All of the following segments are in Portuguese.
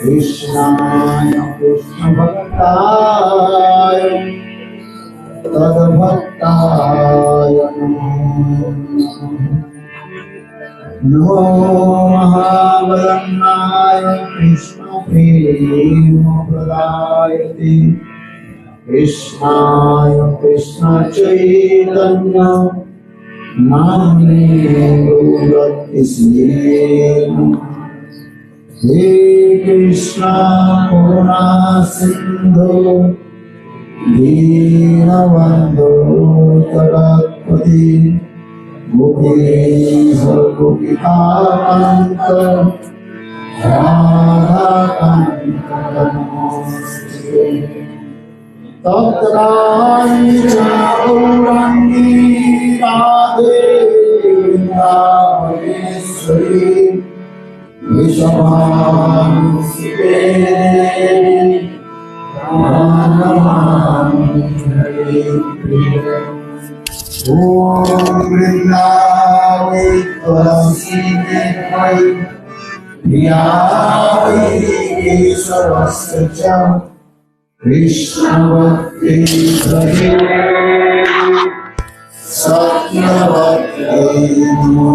कृष्णाय कृष्ण भक्ताय तद्भक्ताय नमो महावदन्नाय कृष्ण प्रेम प्रदायते कृष्णाय कृष्ण चैतन्य नाम्ने हे कृष्ण करुणा सिंधु दीनबंधो जगत्पति गोपीश गोपिकान्त राधाकान्त नमोस्तुते तप्तकाञ्चन गौराङ्गी राधे रामेश्वरी विषमानुसुते नमामि हरे प्रिय ॐ वृन्दावै तुलसी देवै प्रियावै केशवस्य च कृष्ण भक्ति हरे सत्यवते नमो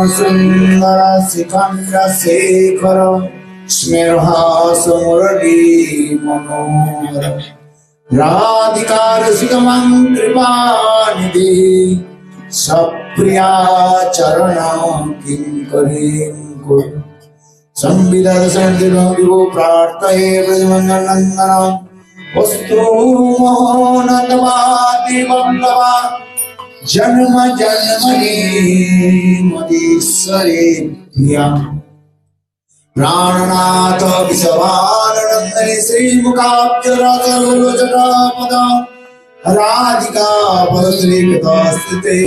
सुंदर शिखंड शेखर स्मेरहास मुरली मनोहर राधिकार सिगमं कृपानिधि सप्रिया चरण किंकरीं कुरु संविदर्शन विभो प्रार्थये ब्रजमंगलनंदनं वस्तु मोहनतवाति वल्लभा जन्म जन्मनि मदीश्वरे प्रिया प्राणनाथ विषवानंदनि श्रीमुखाब्जराजलोचनापद राधिका पदश्रीकृतस्थिते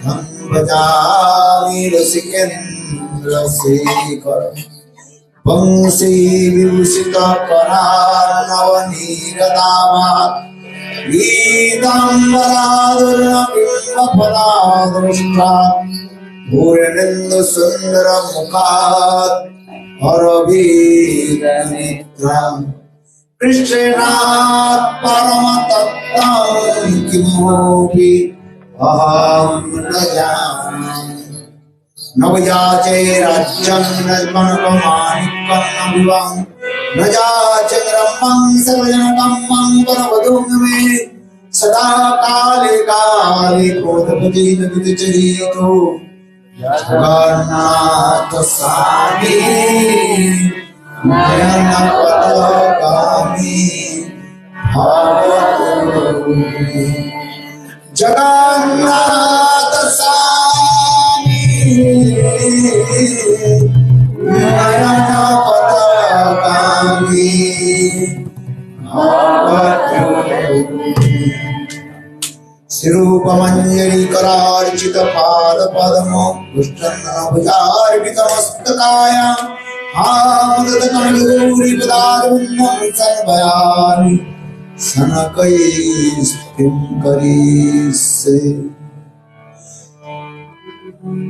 तं भजामि रसिकेन्द्रशेखर वंशी विभूषित करार्णवनीरदाभात् पीताम्बरादुर्नबिम्बफलादृष्टा भूरिनिन्दु सुन्दर मुखात् हरवीरनेत्रा कृष्णात् परमतत्त्वं किमपि अहं न जानामि नवयाचे राज्यं नजमनकमानिकं विवां न जाचे रम्मं सर्वजनकं परवधूं मे सदा काले काले क्रोधपतिन विचरितो जगन्नाथ स्वामी नयन पदगामी भवतु जगन्नाथ स्वामी नयन पदगामी श्रीरूपमंजरी करार्चित पाद पद्मो पुष्टन्नभुजार्पितमस्तकाय आमुदत कमलूरि पदारविन्दं सर्वयामि सनकैस्त्रिं करीष्ये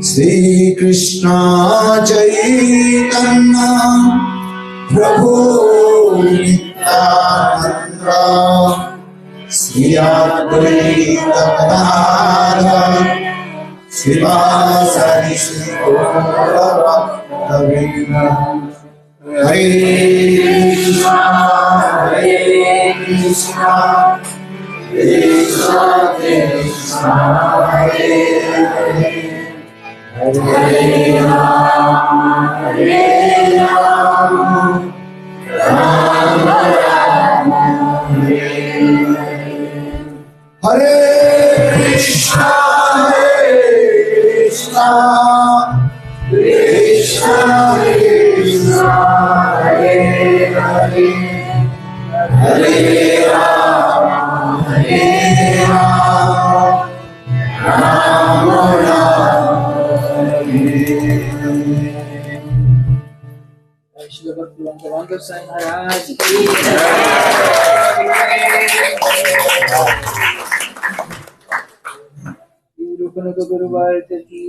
Shri Krishna Chaitanya Prabhu Nityananda Shri Advaita Gadadhara Srivasadi Shri Gaura Bhakta Hare Krishna Krishna Krishna Hare Hare Hare Rama Rama Rama Hare Hare Krishna Krishna Krishna Krishna Hare Hare Hare Rama Rama Rama Shila Bhaktivedanta Swami Maharaj ki Jai. Rupanuga Guru Bharata ki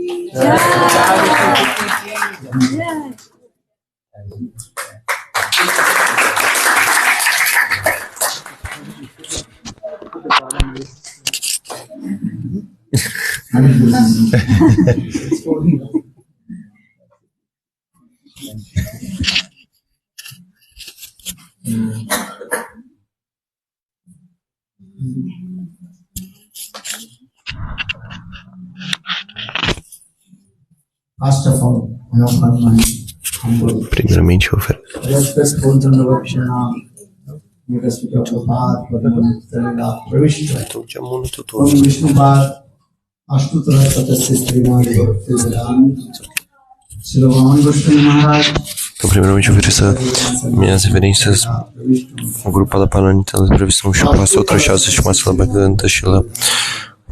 First of all, I offer my humble Primeiramente, eu ofereço respectful Dhanavakshana, Nirasvita Prabhat, Vadavanitalila, Pravishta, então, de amor no teu Om todo. Vishnupad, Ashtutara Satasya Srimad Bhakti Vedanta, Srila Vamani Goswami Maharaj, Então, primeiramente, eu ofereço minhas reverências ao grupo Padapananita, da previsão Shubha, Sotra Shastra, Shmasala Bhaktivedanta, Shila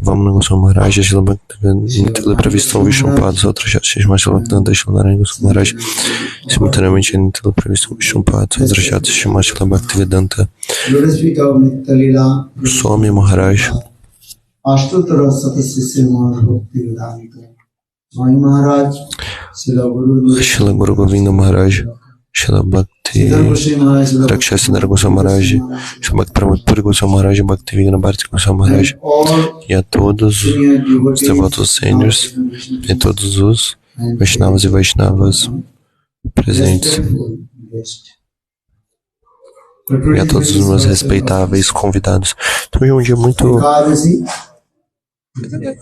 Vamana Goswami Maharaj, Shila Bhaktivedanta, da previsão Vishnupada, Sotra Shastra, Shmasala Bhaktivedanta, Shila Narayana Goswami Maharaj, simultaneamente, da previsão Vishnupada, Sotra Shastra, Shmasala Bhaktivedanta, Swami Maharaj, Ashtutara Satasya Srimad Bhakti Vedanta, Swami Maharaj, Shila Guru Govinda Maharaj, Shila Bhakti Rakshasindra Goswami Maharaj, Shila Bhakti Pramapuri Goswami Maharaj, Bhakti Vigna Bharati Goswami Maharaj, e a todos os devotos sêniores e todos os Vaishnavas e Vaishnavas presentes, e a todos os meus respeitáveis convidados. Então, hoje é um dia muito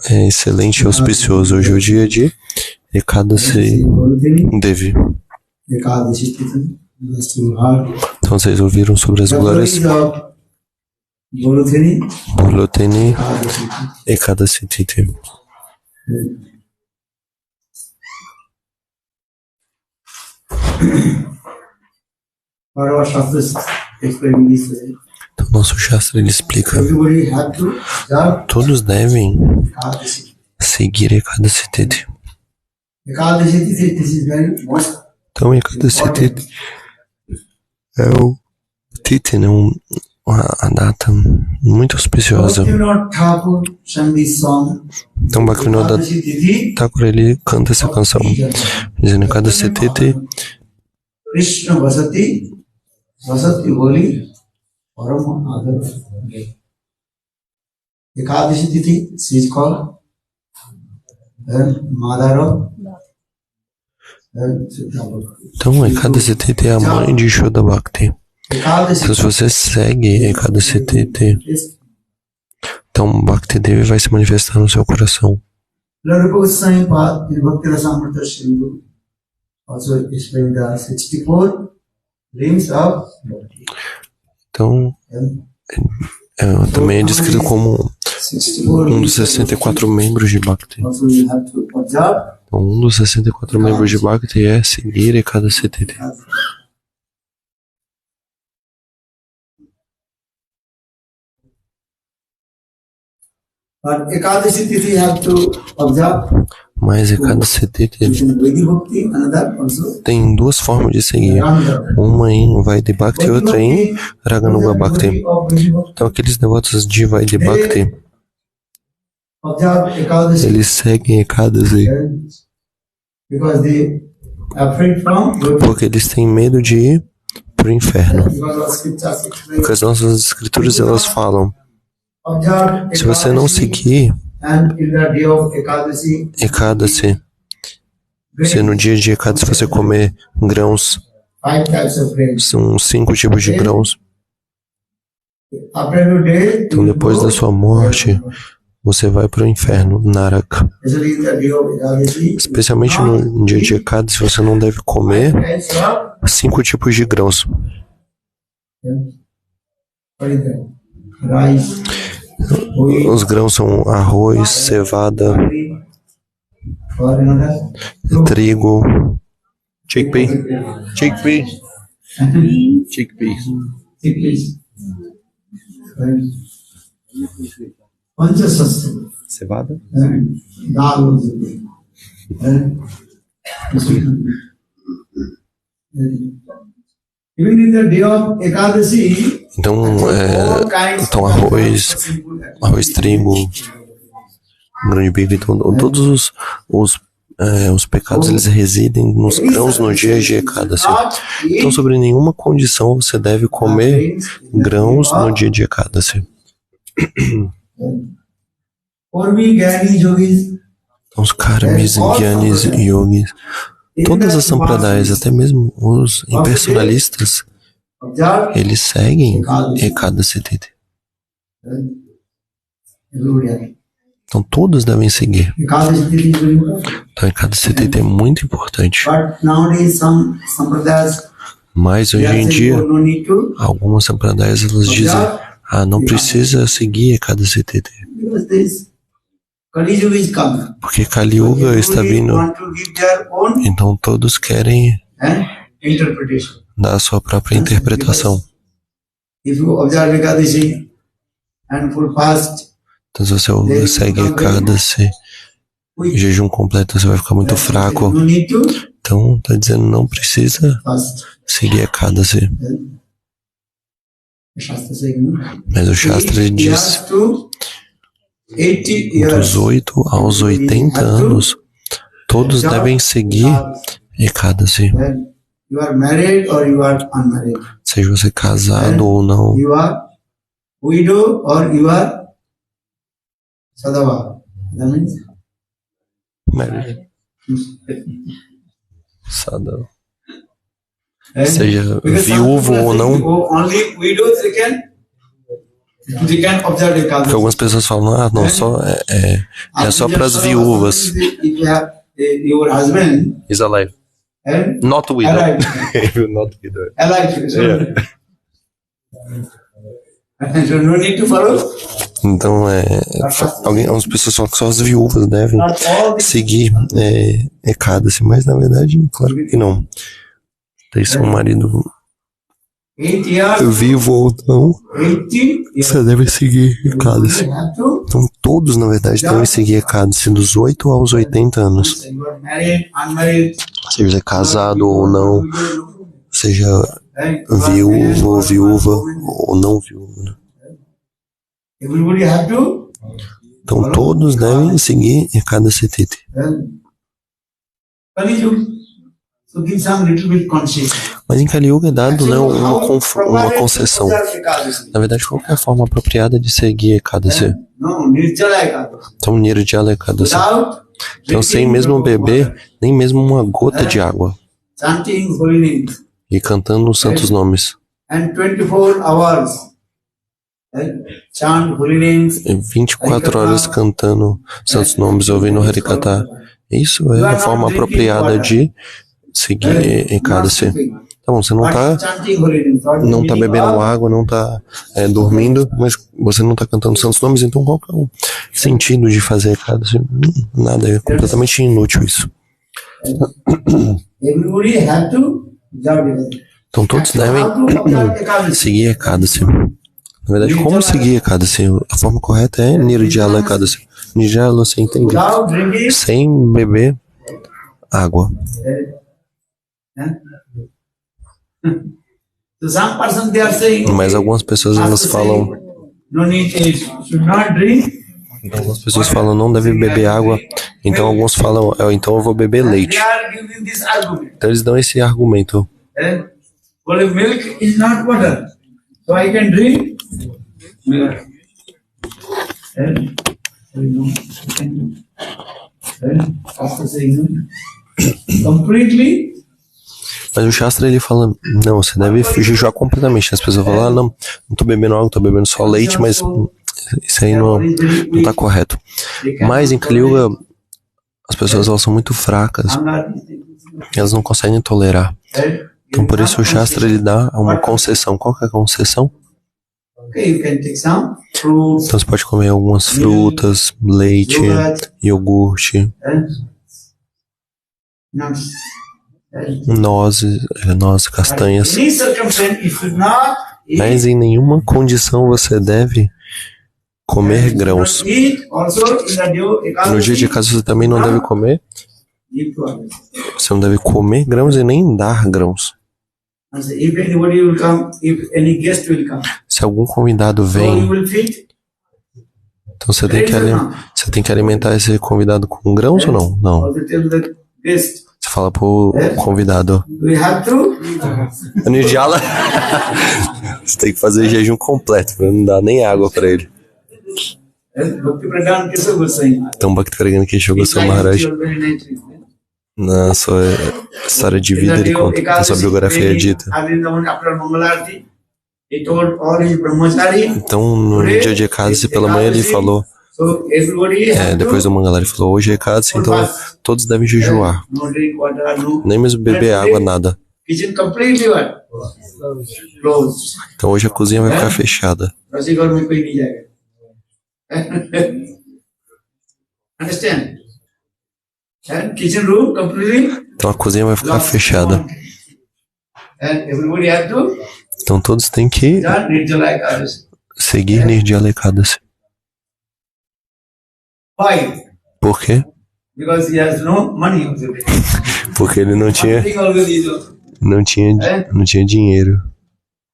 excelente e auspicioso. Hoje é o dia de Ekadasi Devi. Então, vocês ouviram sobre as glórias Boloteni Ekadasi Tithi. Então, nosso Shastra ele explica: todos devem seguir Ekadasi Tithi. Então, Ekadasi Tithi é o Tithi, né? A data muito auspiciosa. Então, Bhaktivinoda Thakur ele canta essa canção, dizendo: Ekadasi Tithi Krishna Vasati Boli Parama Adar. Ekadashi Tithi is called Mother of Então, Ekadasi Tithi é a mãe de Shuddha Bhakti. Então, se você segue Ekadasi Tithi, então Bhakti Devi vai se manifestar no seu coração. Então, também é descrito como um dos 64 membros de Bhakti. Então, um dos 64 membros de Bhakti é seguir Ekadasi Tithi. Mas Ekadasi Tithi tem duas formas de seguir. Uma em Vaidhi Bhakti e outra em Raganuga Bhakti. Então, aqueles devotos de Vaidhi Bhakti, observe Ekadasi. eles seguem Ekadasi Because they are afraid from porque eles têm medo de ir para o inferno. because of scriptures explain. Porque as nossas escrituras elas falam, Observe se você não Ekadasi, seguir and in the day of Ekadasi, Ekadasi, se no dia de Ekadasi você comer grãos, 5 types of grains. são 5 tipos de grãos, After your day, então depois da sua morte, você vai para o inferno, Naraka. especially in the day of Ekadasi, Especialmente no dia de Ekadasi, você não deve comer types of 5 tipos de grãos. what is that? Rice, wheat, Os grãos são arroz, cevada, barley, or another trigo, chickpea, chickpea, chickpea. chickpeas. Panchasasya. Cevada? Dal also there. Even in the day of Ekadasi, Então, all kinds então of arroz, trigo, grão de bico, então todos os pecados eles residem nos grãos no dia de Ekadasi. Então, sobre nenhuma condição você deve comer grãos no dia de Ekadasi. Ormi Gyani Yogis, Então, os karmis, gyanis, yogis, todas as sampradayas, até mesmo os impersonalistas, observe eles seguem Ekadasi Tithi. everybody. Então, todos devem seguir. Ekadasi Tithi is very important. Então, Ekadasi Tithi é muito importante. But nowadays some sampradayas, Mas they hoje are em saying, dia, "Oh, no need to, algumas sampradayas elas dizem, não precisa seguir Ekadasi Tithi, because this Kali Yuga is coming. porque Kali Yuga está Everybody vindo. want to give their own Então, todos querem interpretation. dar a sua própria interpretação. If you observe Ekadasi and full fast, Então, se você segue Ekadasi, jejum completo, você vai ficar muito fraco. no need to Então, tá dizendo, não precisa fast. seguir Ekadasi. Shastra says, no? Mas o Shastra He diz, has to 80 years. dos 8 aos 80 anos, todos devem seguir Ekadasi. Then you are married or you are unmarried. Seja você casado ou não, You are widow or you are sadava. That means Sada. eh? Seja Because some viúvo people ou are saying, não, "Oh, only widows they can observe porque Ekadasi." algumas pessoas falam, não, é só para as viúvas. If you have your husband Is alive. and Not widow. alive, Not widow. alive, so, Yeah. so no need to follow. Então, algumas pessoas falam que só as viúvas devem Not all the seguir Ekadasi, mas na verdade, claro que não. Tem seu marido 8 years, vivo ou não, 80 years. você deve seguir Ekadasi. You have to. Então, todos, na verdade, devem seguir Ekadasi dos 8 aos 80 anos. You are married, unmarried, Seja você casado ou não, seja viúvo ou viúva ou não viúva. Né? everybody have to. Então, todos devem seguir Ekadasi Tithi. Kali Yuga, so give some little bit concession. Mas em Kali Yuga é dado, né, uma concessão. Na verdade, qual que é a forma apropriada de seguir Ekadasi? No, Nirjala Ekadasi. Então, Nirjala Ekadasi. Without Então, sem mesmo beber, nem mesmo uma gota de água. chanting holy names E cantando os santos nomes. and 24 hours chant holy names. E 24 horas cantando santos nomes, ouvindo Harikata. Isso é a forma apropriada de seguir Ekadasi. Tá bom, você não tá Chanting holy names. não tá bebendo água, não tá dormindo, mas você não tá cantando santos nomes, então qual que é o sentido de fazer Ekadasi? Nada, é completamente inútil isso. Everybody have to observe Ekadasi. Então todos devem seguir Ekadasi. Na verdade, como seguir Ekadasi? A forma correta é Nirjala Ekadasi. Nirjala, você entende? Without drinking, Sem beber água. so some person they are saying, Mas algumas pessoas elas falam, no need, should not drink Então algumas pessoas falam não deve beber água, então alguns falam então eu vou beber And leite. they are giving this argument. Então eles dão esse argumento. Well, milk is not water, so I can drink milk. After saying no, completely. Mas o Shastra ele fala, não, você deve jejuar completamente. As pessoas falam, não tô bebendo água, tô bebendo só leite, mas isso aí não tá correto. Mas em Kali Yuga, as pessoas elas são muito fracas, elas não conseguem tolerar. Então por isso o Shastra ele dá uma concessão. Qual que é a concessão? Então você pode comer algumas frutas, leite, iogurte, nozes, castanhas. Mas em nenhuma condição você deve comer grãos. No dia de casa você também não deve comer. Você não deve comer grãos e nem dar grãos. Se algum convidado vem, então você tem que alimentar esse convidado com grãos ou não? Não. Você fala pro convidado. Nirjala. Você tem que fazer jejum completo, pra não dar nem água pra ele. Então Bhaktivedanta Keshav Goswami Maharaj, na sua história de vida, ele conta, na sua biografia é dita. Então, no dia de Ekadasi, pela manhã, ele falou, depois do Mangala, ele falou, hoje é Ekadasi, então todos devem jejuar. Nem mesmo beber água, nada. Então hoje a cozinha vai ficar fechada. Então a cozinha vai ficar fechada. Então todos têm que seguir Nirjala Ekadasi. Por quê? Porque ele não tinha dinheiro.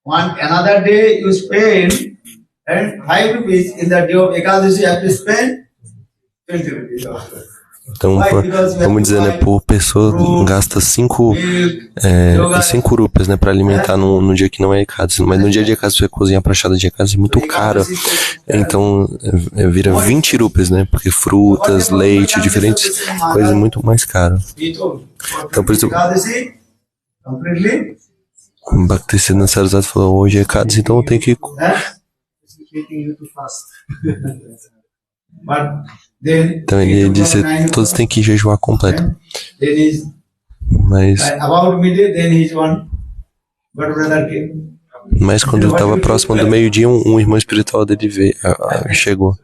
Another day you spend and 5 rupees in the day of Ekadasi you have to spend 20 rupees. Então, vamos dizer, né, por pessoa gasta 5 rupias, né, para alimentar no dia que não é Ekadasi. Mas no dia de Ekadasi, você cozinhar prachada de Ekadasi é muito caro. Então, vira 20 rupias, né, porque frutas, leite, diferentes coisas muito mais caro. Então, por isso, o Bhaktisiddhanta Saraswati falou, hoje é Ekadasi, então eu tenho que... Então ele disse, todos têm que jejuar completo. Mas quando eu estava próximo do meio-dia, um irmão espiritual dele chegou.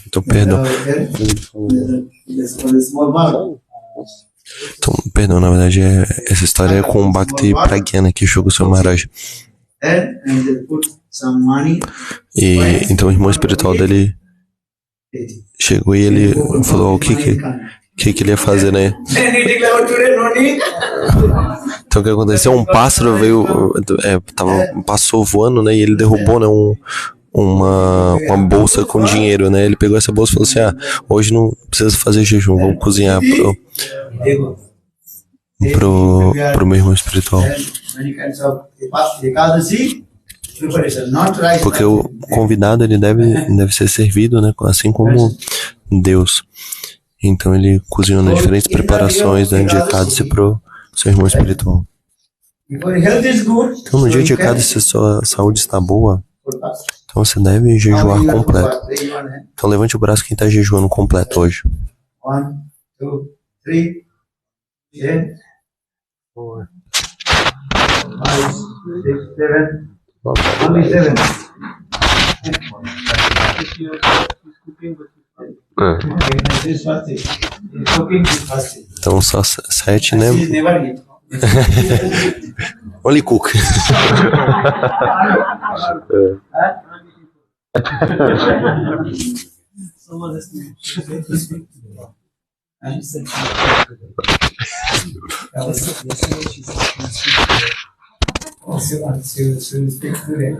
Então, perdão. Então, perdão, na verdade, essa história é com o Bhakti Pragyana que jogou o seu Maharaj. E então o irmão espiritual dele chegou e ele falou o que ele ia fazer, né? Então o que aconteceu? Um pássaro passou voando, né? E ele derrubou, né, uma bolsa com dinheiro, né? Ele pegou essa bolsa e falou assim, hoje não precisa fazer jejum, vamos cozinhar pro meu irmão espiritual. Porque o convidado ele deve ser servido, né, assim como Deus. Então ele cozinhou nas diferentes preparações, né, de Ekadasi pro seu irmão espiritual. Então no dia de Ekadasi, se a sua saúde está boa, então você deve jejuar completo. Então levante o braço quem está jejuando completo hoje. 1, 2, 3, 4, 5, 6, 7. Only 7. Então só 7, né? Only cook.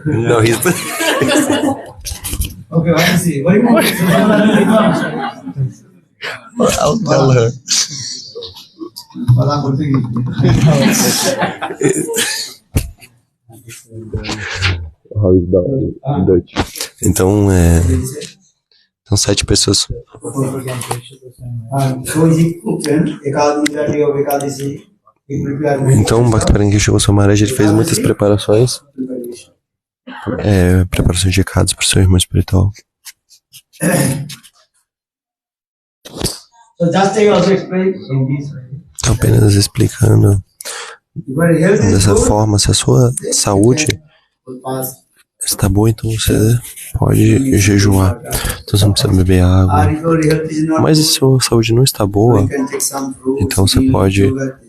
No, he's Okay, I see. Very good. I'll tell her. Falar português. How is that? Dutch. Então, são 7 pessoas. So he cooked Ekadasi, the day of Ekadasi. He prepared Então, o Bhakti Goswami Maharaj ele fez muitas preparações. Preparações de recados para o seu irmão espiritual. So just I also explain in this way. Então, apenas explicando If your health is dessa good, forma, se a sua saúde will pass. está boa, então você pode jejuar. Então você não precisa beber água. Or if your health is not Mas se good, a sua saúde não está boa, you can take some fruits, então você milk, pode sugar.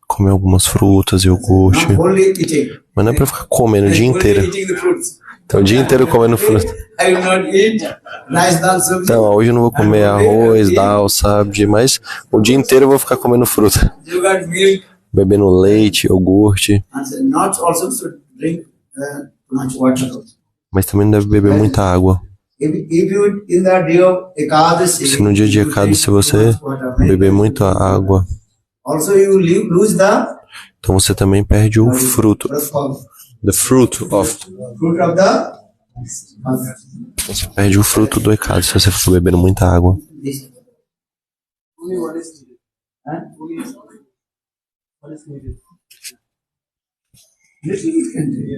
comer algumas frutas, iogurte. Not only eating. Mas não é pra ficar comendo o dia Only inteiro. eating the fruits. Então o dia inteiro comendo fruta. I will not eat rice, dal, sabji. Então, hoje eu não vou comer arroz, dal, sabji, mas o dia inteiro eu vou ficar comendo fruta. Sugar, milk, Bebendo leite, iogurte. and not also to drink too much water. Mas também não deve beber muita água. If you in the day of Ekadasi, Se no dia de Ekadasi se você beber muita água, also you lose the então você também perde o fruto. The fruit of. fruit of the Você perde o fruto do Ekadasi se você for bebendo muita água. this. Little you can drink,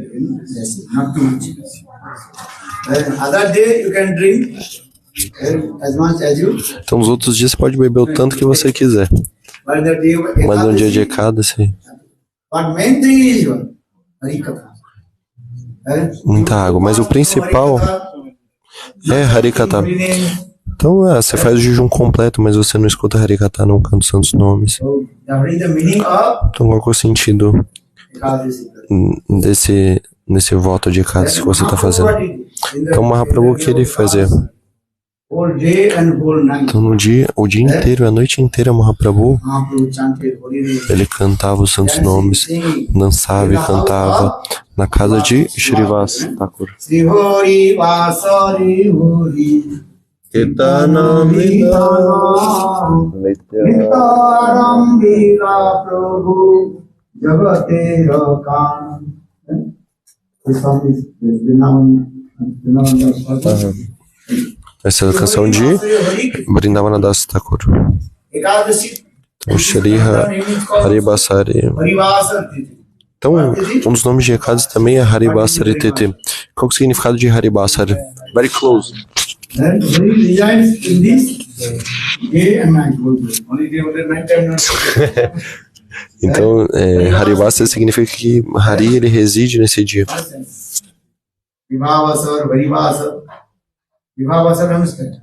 yes, not too much. Other day you can drink as much as you. Então nos outros dias você pode beber o tanto que você quiser. But the day of Mas no dia de Ekadasi, Ekadasi, what main thing is Harikatha. muita água. Mas o principal é Harikata. Então você faz o jejum completo, mas você não escuta Harikata, não canta os santos nomes. So that is the meaning of Então qual que é o sentido Ekadasi. nesse voto de Ekadasi que você está fazendo? Então o Mahaprabhu, o que ele fazia? Whole day and whole night. Então o dia inteiro, a noite inteira, Mahaprabhu, Mahaprabhu chanted Holy Name. ele cantava os santos nomes, dançava e cantava na casa de Shrivas Thakur. Sri Hori Vasari Hori Ketanam Nitaram Vira Prabhu Jagate Rakan. This song is Vrindavan. Essa é a canção de Vrindavana Das Thakur. Ekadasi. Então, Shri Haribasari. Harivasar Titi. Então, um dos nomes de Ekadasi também é Haribasari Titi. Qual que é o significado de Haribasari? Very close. Then he resides in this day and night. Only day and night time not. Então, Haribasari significa que Hari ele reside nesse dia. Vivavasar, Varivasar. Vivavasar understand?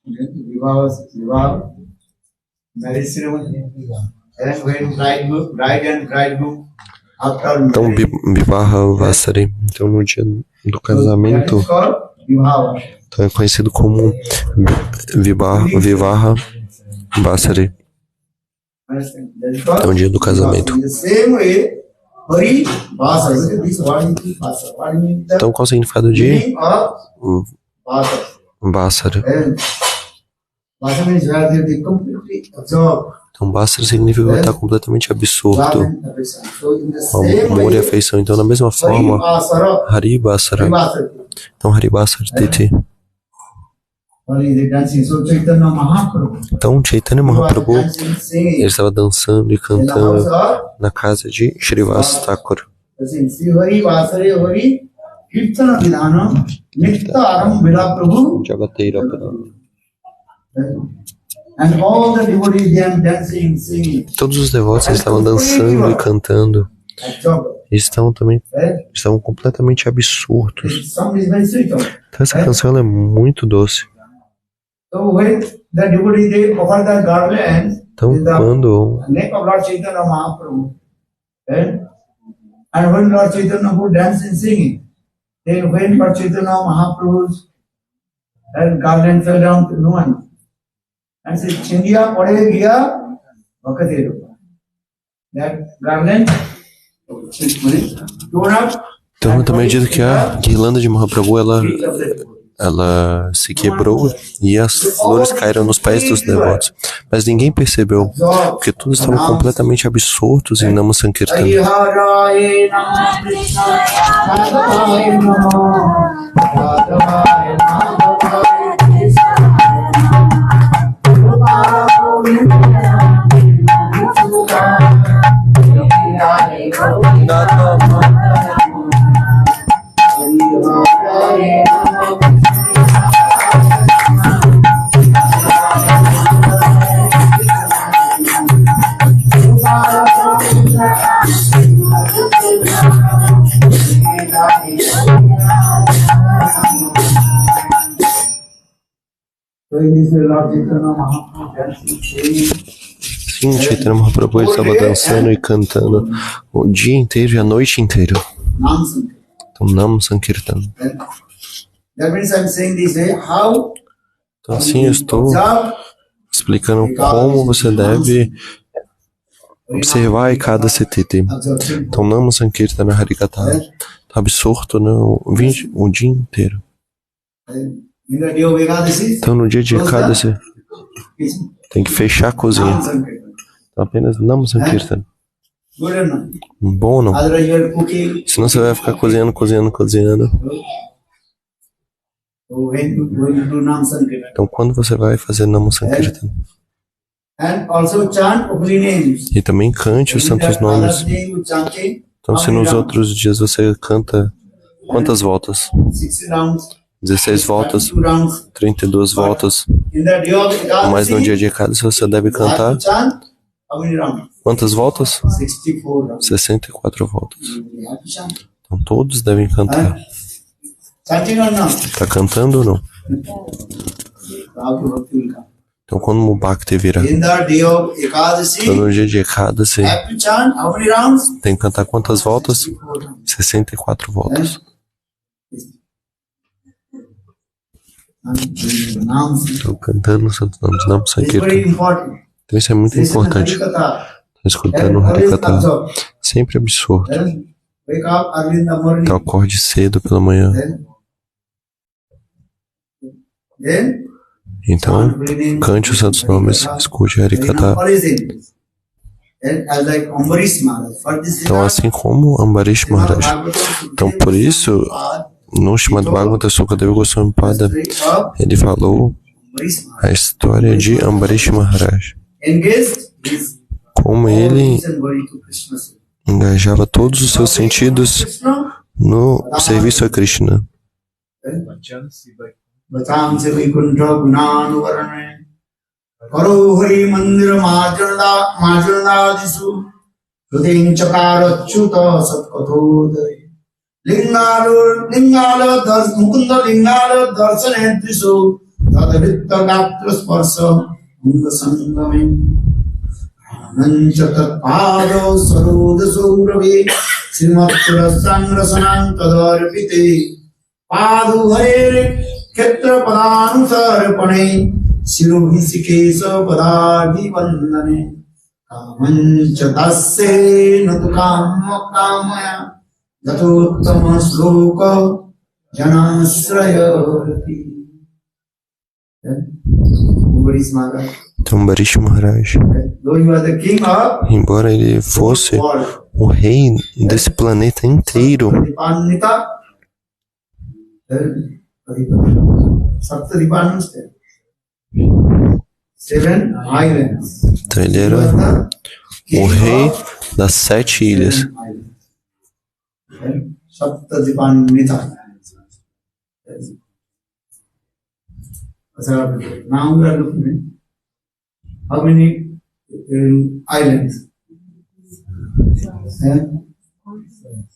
Vivavasar, marriage ceremony. And when bride and bridegroom after Então, marriage, Vivaha Vasari. Então, no dia do casamento, that is called Vivava. então é conhecido como Vivaha Vasari. Understand? That is called Então, o dia do casamento. In the same way, Hari Vasa. This word is Vasa. What means the Então, qual o significado de meaning of Vasa? Vasari? And Vasa means where they completely absorb Então, Vasari significa que está completamente absorto. love and affection. So in the O same amor e way, afeição. Então, da mesma Hari forma, Vasara, Hari Vasara. Vasa. Então, Hari Vasari Titi. Hari is dancing. So Chaitanya Mahaprabhu. Então, Chaitanya He was Mahaprabhu, dancing, singing ele estava dançando e in the house cantando of na casa de Shrivas Thakur. Sri Hari Vasare Hari Kirtana Vidhanam Nitya Aram Vila Prabhu. Jagateira. And all the devotees they are dancing, singing. Todos os devotos eles estavam dançando e cantando. Absorbed. Eles Right? estavam completamente absurdos. The song is very sweet. Então, essa canção ela é muito doce. So when the devotees they offer the garland Então, in the quando neck of Lord Chaitanya Mahaprabhu, right? And when Lord Chaitanya would dance and singing, then when Lord Chaitanya Mahaprabhu's garland fell down to no one, and said, Chindiya pade gaya Bhakati. That garland torn up Então, também dito que a guirlanda de Mahaprabhu, ela se quebrou e as flores caíram nos pés dos devotos. Mas ninguém percebeu, porque todos estavam completamente absortos em Nama Sankirtan. Hare Nama Krishna Radhaye Namo Radhaye Sim, Chaitanya Mahaprabhu estava dançando e cantando o dia inteiro e a noite inteira. Então, Nam Sankirtan. Então, assim, eu estou explicando como você deve observar em cada Setiti. Então, Nam Sankirtan Harikatha está absorto o dia inteiro. Então, no dia de Ekadasi, tem que fechar a cozinha. Então, apenas Nam Sankirtan. Bom ou não? Senão você vai ficar cozinhando. Então, quando você vai fazer Nam Sankirtan? E também cante os santos nomes. Então, se nos outros dias você canta quantas voltas? 16 voltas, 32 voltas. Mas no dia de Ekadasi você deve cantar quantas voltas? 64 voltas. Então todos devem cantar. Está cantando ou não? Então quando o Bhakti vira, então no dia de Ekadasi tem que cantar quantas voltas? 64 voltas. Estou cantando os santos nomes, Nam Sankirtan. Então isso é muito importante. Estou escutando o Harikatha, sempre absorto. Então acorde cedo pela manhã. Então cante os santos nomes, escute Harikatha. Então assim como Ambarish Maharaj. Então por isso, no Srimad Bhagavatam, Sukadeva Goswami Pada, ele falou a história de Ambarish Maharaj. Como ele engajava todos os seus sentidos no serviço a Krishna. Mukunda Lingala Darsane Trisu Tadavritta Gatra Sparsa Munga Sangame Ananchatat Pado Saruda Saurave Srimatpura Sangrasanam Tadarpite Padu Hare Ketra Padanusarpane Siruhisikesa Padadi Vandane Kamanchatasya Natukam Kamaya Yatutama Sloka Janasrayati. Então, Ambarish Maharaj, embora ele fosse o rei desse planeta inteiro, então ele era o rei das 7 ilhas. Now we are looking at how many islands?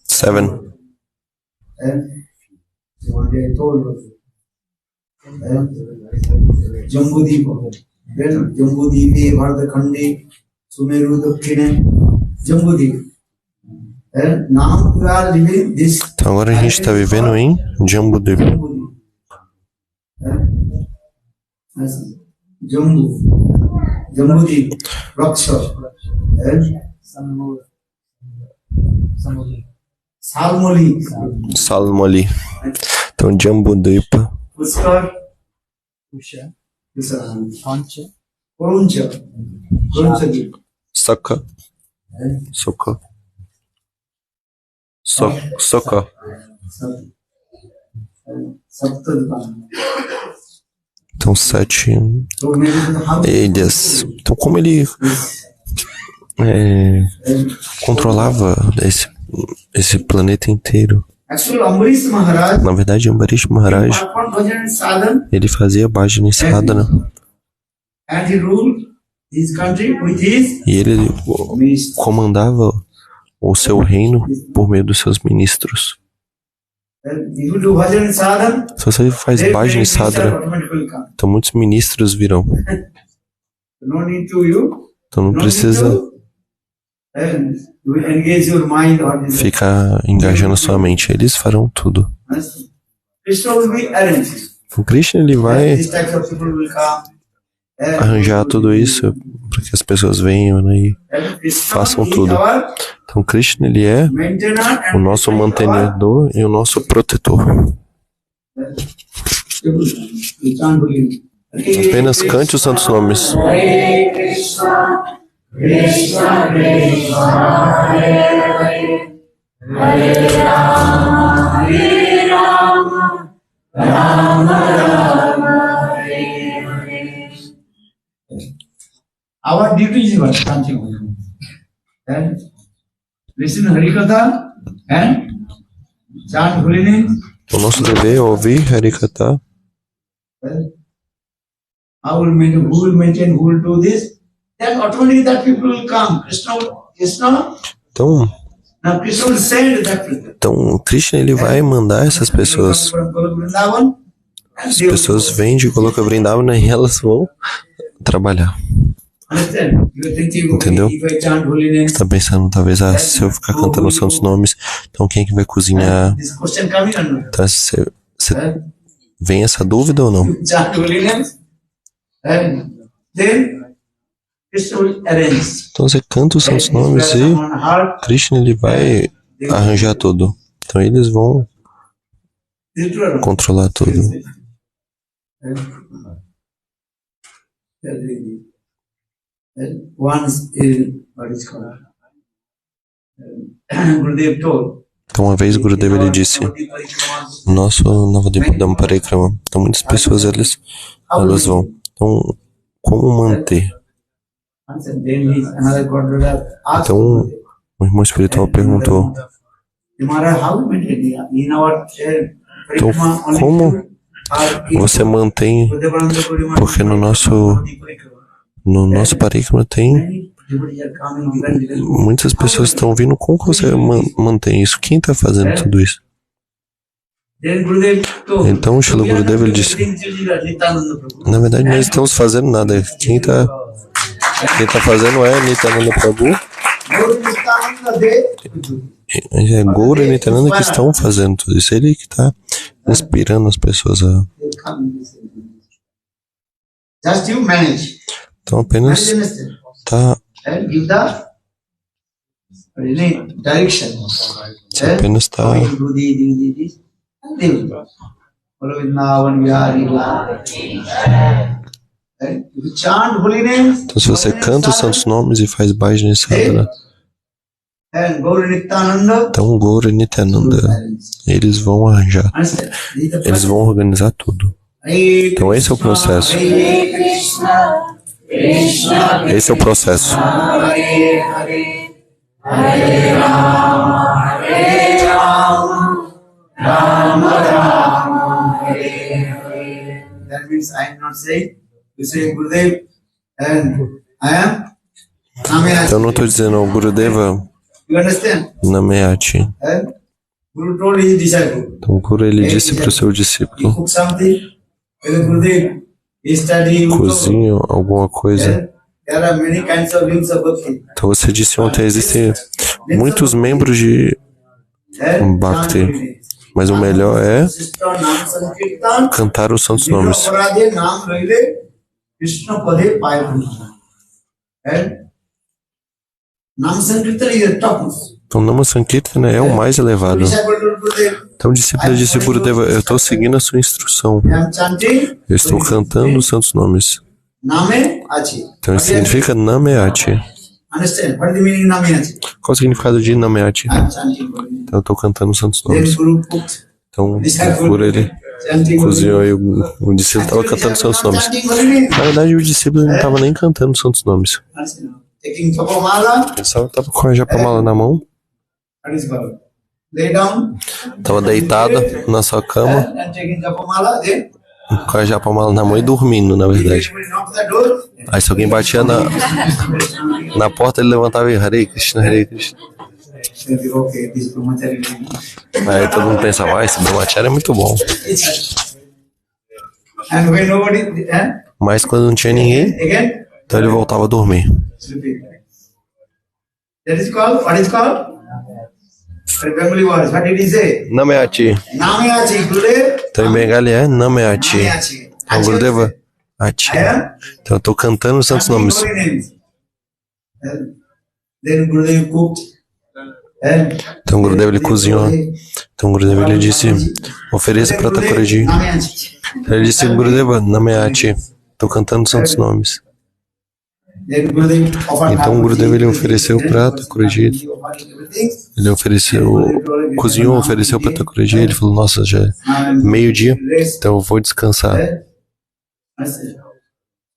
7. One day I told you. Jambudipa. Then Jambudipi, Vardakandi, Sumeru Dakkine, Jambudipa. Now we are living this. Então agora a gente está vivendo em Jambudipa. Jambudi, Raksha, Salmoli, Salmoli. Então, Jambudvipa, Pushkar, Puxa, Pushkar, Pancha, Koruncha, Koruncha, Saka, Soka, Soka. Saptadvipa. Então, 7 So maybe how ilhas. Então, como ele controlava esse planeta inteiro. actually Ambrish Maharaj, Na verdade, Ambarish Maharaj, performed bhajan and sadhana, ele fazia Bhajana e Sadhana. and he ruled his country with his E ele ministers. comandava o seu reino por meio dos seus ministros. And if you do bhajan and sadhana, Se você faz then Bhajana e ministers Sadhana, automatically come. então muitos ministros virão. No need to you. Então não No precisa need to, and you will engage your mind on this. ficar engajando sua mente. Eles farão tudo. Krishna will be arranged. O Krishna ele vai These types of people will come. arranjar tudo isso para que as pessoas venham, né, e façam tudo. Então Krishna ele é o nosso mantenedor e o nosso protetor. Apenas cante os santos nomes. Hare Krishna, Krishna Krishna, Hare Hare, Hare Rama, Hare Rama, Rama Rama, Hare Hare. Our duty is what? Chanting. And listen Harikatha and chant holy names. O nosso dever é ouvir Harikatha. Who will maintain, who will do this? Then automatically that people will come. Krishna. Então, Now Krishna will send that people. então Krishna ele vai mandar essas pessoas. As pessoas vêm de Goloka Vrindavana e elas vão trabalhar. Understand? You are thinking, Entendeu? okay, if I chant holy names, Tá pensando, talvez, se eu ficar cantando os santos nomes, então quem é que vai cozinhar? this question coming or not? Então, vem essa dúvida ou não? You chant holy names, and then Krishna will arrange. Então você canta os santos nomes e On heart, Krishna ele vai arranjar tudo. Então eles vão is it true or not? controlar tudo. One is what is called Gurudev told. Então uma vez Gurudeva ele disse, nosso Navadvipa Parikrama, então muitas pessoas elas vão. Então como manter? Então o irmão espiritual perguntou, então como você mantém, porque no nosso Parikrama tem muitas pessoas estão vindo, como que você mantém isso? Quem está fazendo tudo isso? Então o Srila Gurudeva ele disse, na verdade nós estamos fazendo nada, quem está fazendo é Nityananda Prabhu, é Gaura e Nityananda que estão fazendo tudo isso, ele que está inspirando as pessoas a... Just you manage. Então apenas está direction. Você apenas está então, se você canta os santos nomes e faz Bhajana e Sadhana, então Gaura e Nityananda, eles vão arranjar, eles vão organizar tudo. Então esse é o processo. Esse é o processo. Hare Rama, Hare Rama, Rama Rama, Hare Hare. That means I am not saying, you say Gurudev, and I am Namayati. Então não estou dizendo Gurudeva You understand? Namayati. And Guru told his disciple. Então o Guru ele disse para o seu He discípulo, cook something, and Gurudev, he study. cozinhe alguma coisa. There are many kinds of wings of bhakti. Então você disse ontem, existem muitos membros de Bhakti, mas o melhor é cantar os santos nomes. Nam Sankirtan is the topmost. Então, Nama Sankirtana é o mais elevado. Então, discípulo disse Gurudeva, eu estou seguindo a sua instrução. I am chanting. Eu estou cantando os santos nomes. Name Achi. Então, isso significa Nameati. Understand? What is the meaning of Name Achi? Qual o significado de Nameati? I am chanting. Então, eu estou cantando os santos Then nomes. Guru cooked. Então, o Guru, ele cozinhou e o discípulo estava cantando os santos nomes. Na verdade, o discípulo não estava nem cantando os santos nomes. Taking Japamala. Ele só estava com a japamala na mão, What is called? Lay down. estava deitado na sua cama, And taking Japamala. Then com a japamala na mão e dormindo, na verdade. everybody knocked the door. Aí se alguém batia na porta, ele levantava e Hare Krishna, Hare Krishna. Okay, this brahmachari. Aí todo mundo pensava, esse brahmachari é muito bom. And when nobody, Mas quando não tinha ninguém, again, então ele voltava a dormir. sleeping. That is called, what is called? Bengali words. What did he say? Nameati. Namayachi, Gurudev. Então em Bengali é Nameati. Namayachi. Então Gurudeva, Ati. I am Então eu tô cantando os santos nomes. chanting holy names. Then Gurudev cooked. And Então Gurudeva ele cozinhou. Então Gurudeva ele disse, ofereça para Thakurji. Namayachi. Ele disse, Gurudeva, Nameati. Tô cantando os santos nomes. Then Gurudev offered Então Gurudeva ele ofereceu para Thakurji. Ele cozinhou, ofereceu para Thakurji. Ele falou, nossa, já é meio-dia, então eu vou descansar.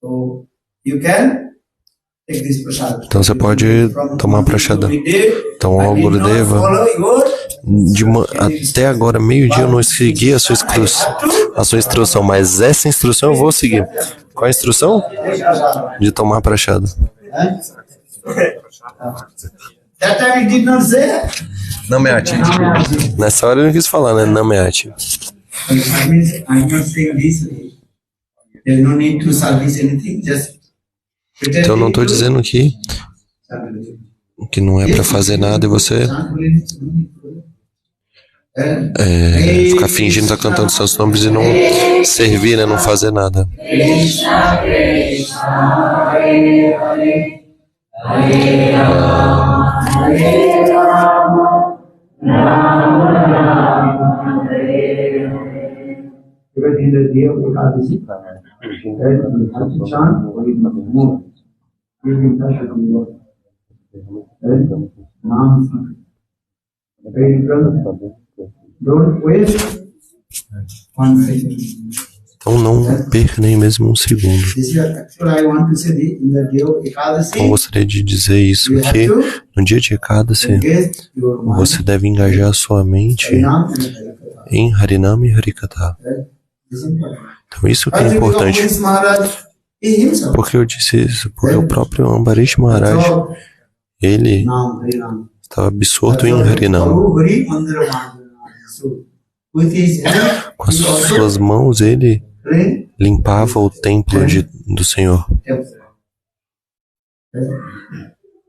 So you can take this prasad. Então você pode tomar prashada. Então, ó Gurudeva, até agora, meio-dia, eu não segui a sua instrução, mas essa instrução eu vou seguir. Qual a instrução? De tomar prashada. That time he did not say. Nameati. Nessa hora eu não quis falar, né? Nameati. That means I'm not saying this way. There's no need to service anything. Just pretend. Então eu não estou dizendo que não é para fazer nada e você ficar fingindo estar cantando seus nomes e não servir, né? Não fazer nada. Because in the day of Ekadasi, you have to chant very more. Give impression of your Nam. Very well. Don't waste 1 second. Então não perca nem mesmo um segundo. This is actually I want to say in the day of Ekadasi. Então eu gostaria de dizer isso, que no dia de Ekadasi Engage your mind. você deve engajar sua mente Nam and Harikatha. em Harinam e Harikatha. This is important. Então isso que é importante. Ambarish Maharaj, he himself. Por que eu disse isso? Porque o próprio Ambarish Maharaj, So, ele Nam, Harinam. estava absorto em Harinam. So, with his hand, Com as he also suas mãos ele cleaned limpava o templo do Senhor. temple.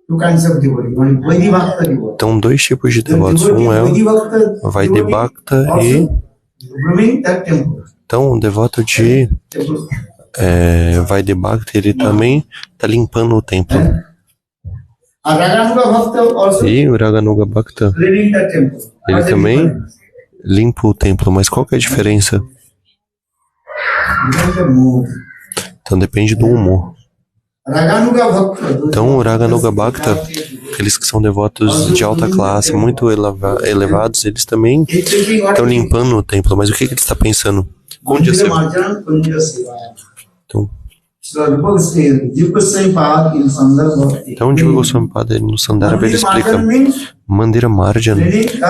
Two kinds of devotee. One is Vaidhi Bhakta devotee. Então dois tipos de devotos. Um é Vaidhi Bhakta o Vaidhi Bhakta e also grooming that temple. então o devoto de Temple. Vaidhi Bhakta ele também está limpando o templo. And Raganuga Bhakta also E o Raganuga Bhakta cleaning that temple. ele What's the também difference? limpa o templo. Mas qual que é a diferença? Depends the mood. Então depende do humor. Raganuga Bhakta. Então o Raganuga Bhakta, aqueles que são devotos de alta classe, muito elevados, eles também estão limpando o templo. Mas o que ele está pensando? Kunja Seva. Então, então Jiva Goswami Pada no Sandarbha ele explica Mandira Marjana,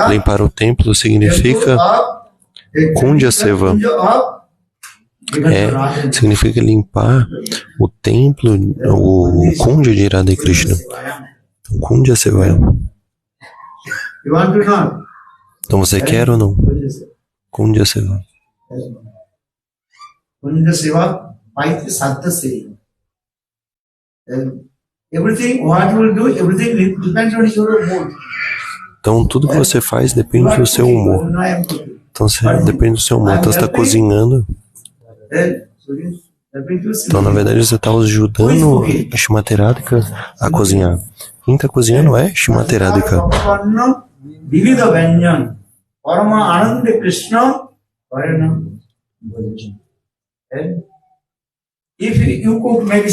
limpar o templo significa Kunja Seva, significa limpar o templo, o Kunja de Radha Krishna. Então, Kunja Seva. Então você quer ou não? Kunja Seva. Kunja Seva by Sattva Seva. Everything, what you will do, everything depends on your mood. Então tudo que você faz depende do seu humor. Então depende do seu humor. Então você está cozinhando. Então na verdade você está ajudando a Shrimati Radhika a cozinhar. Quem está cozinhando é Shrimati Radhika. Papanna Vividha Vyanjan Parama Ananda Krishna Varana. If you cook, maybe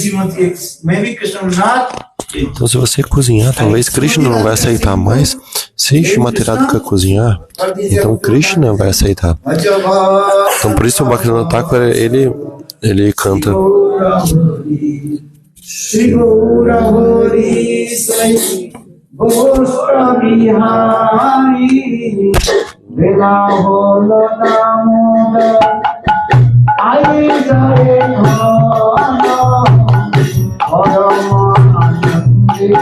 maybe Krishna will not eat. Então, se você cozinhar, talvez Krishna não vai aceitar, mas se Shrimati Radhika cozinhar, então Krishna vai aceitar. Então, por isso o Bhaktivinoda Thakur, ele canta. Shri Gaura Hari Sai Goshta Bihari Vela Bolo Namoda Ai Jare Hana Paramanandi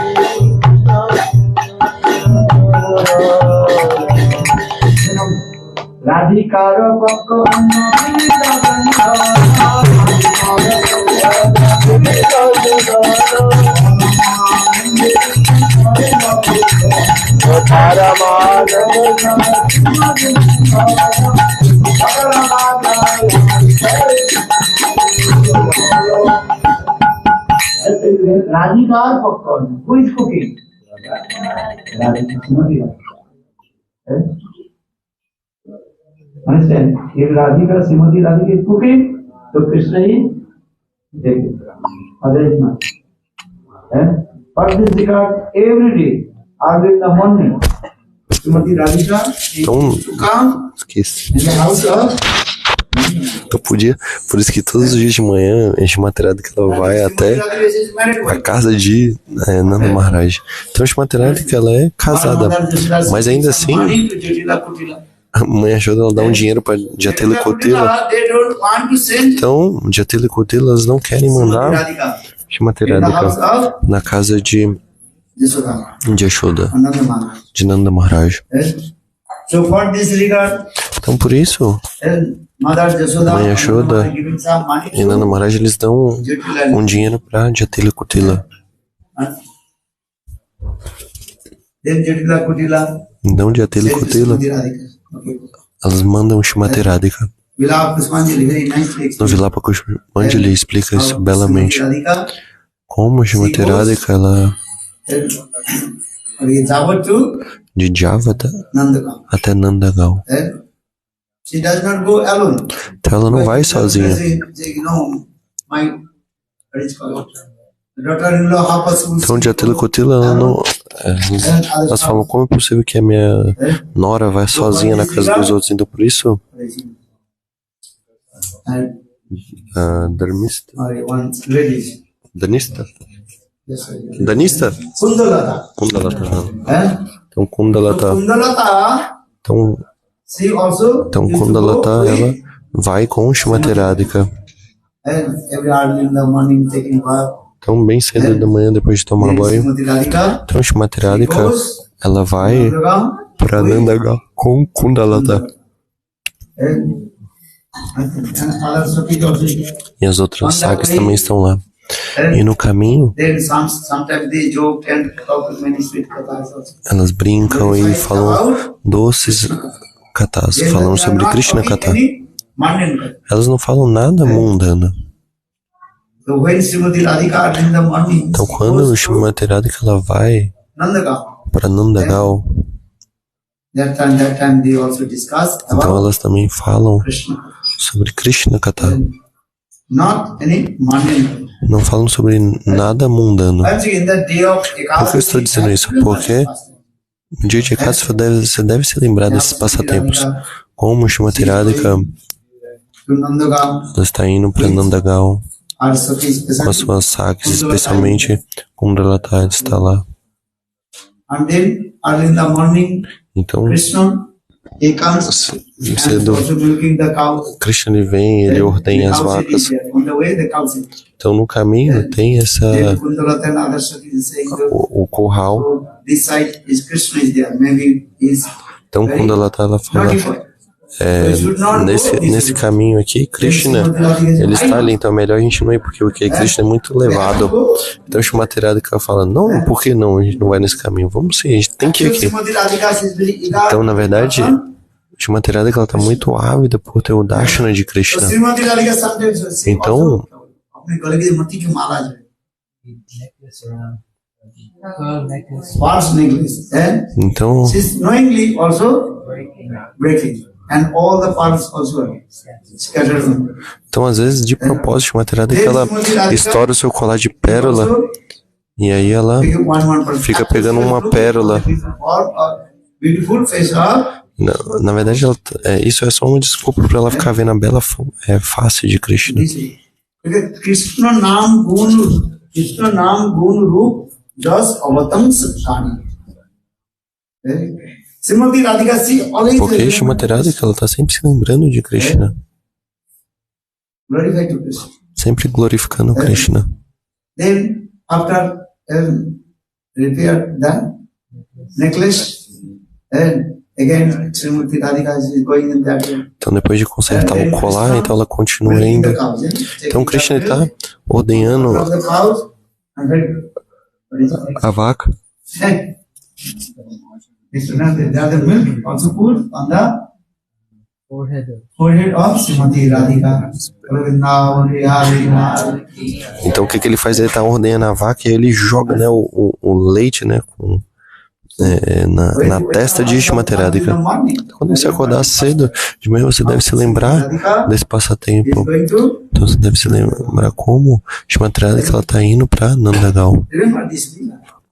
Radhikara Bhakavana Radhikar popcorn. Who is cooking? Radhika. Understand? If Radhika, Srimati Radhika is cooking, so Krishna is taking. Otherwise not. But this regard every day, early in the morning, Srimati Radhika is to come Esqueci. in the house of. Então por isso que todos os dias de manhã, a Shrimati Radhika ela vai até a casa de Nanda Maharaj. Então a Shrimati Radhika ela é casada, mas ainda assim a mãe Yashoda ela dá um dinheiro para Jatila e Kotila. Então Jatila e Kotila elas não querem mandar Shrimati Radhika na casa de Yashoda, de Nanda Maharaj. Então por isso Mãe Yashoda e Nanda Maharaj eles dão um dinheiro para Jatila e Kotila. Então Jatila e Kotila elas mandam Shrimati Radhika. No Vilapa Pushpanjali explica isso belamente. Como Shrimati Radhika ela de Javata até Nandagaon. Então ela não vai sozinha. Então Jatila e Kotila ela não, elas falam, como é possível que a minha nora vai sozinha na casa dos outros? Então por isso Danista? Kundalata. Então Kundalata. Então Kundalata ela vai com Shrimati Radhika. Então bem cedo da manhã depois de tomar banho. Então Shrimati Radhika ela vai para Nandagaon com Kundalata. E as outras sagas também estão lá. E no caminho elas brincam e falam doces kathas, falam sobre Krishna Katha. Elas não falam nada mundano. Então quando Shrimati Radhika ela vai para Nandagaon, então elas também falam sobre Krishna Katha. Não falam sobre nada mundano. Por que eu estou dizendo isso? Porque no dia de Ekadasi você deve se lembrar desses passatempos. Como Shrimati Radhika ela está indo para Nandagaon com as suas sagas, especialmente Kundalata ela está lá. Então cedo Krishna ele vem, ele ordenha as vacas. Então no caminho tem essa o curral. Então Kundalata ela fala nesse caminho aqui Krishna ele está ali, então é melhor a gente não ir porque Krishna é muito elevado. Então Shrimati Radhika fala, não, por que não? A gente não vai nesse caminho, vamos sim, a gente tem que ir aqui. Então na verdade Shrimati Radhika ela está muito ávida por ter o Darshana de Krishna. false necklace. And Então, she's knowingly also breaking. And all the pearls also scattered. então às vezes de propósito, uma tirada que ela estoura o seu colar de pérola e aí ela fica pegando uma pérola. Beautiful face of Na verdade, isso é só uma desculpa para ela ficar vendo a bela face de Krishna. Krishna Nam Gun Roop Das Avatam Satkani. Srimati Radhika se always Porque Srimati Radhika, ela está sempre se lembrando de Krishna, glorify to Krishna. sempre glorificando Krishna. Then after repair the necklace, and again Srimati Radhika is going in that way. Então, depois de consertar o colar, então ela continua indo. Então, Krishna está ordenhando The cows and a vaca. The milk also put on the Forehead. forehead of Srimati Radhika. Então, o que ele faz? Ele está ordenhando a vaca e aí ele joga, né, o leite, né, na testa de Srimati Radhika. Quando você acordar cedo, de manhã você deve se lembrar desse passatempo. Então você deve se lembrar como Srimati Radhika ela está indo para Nandagal.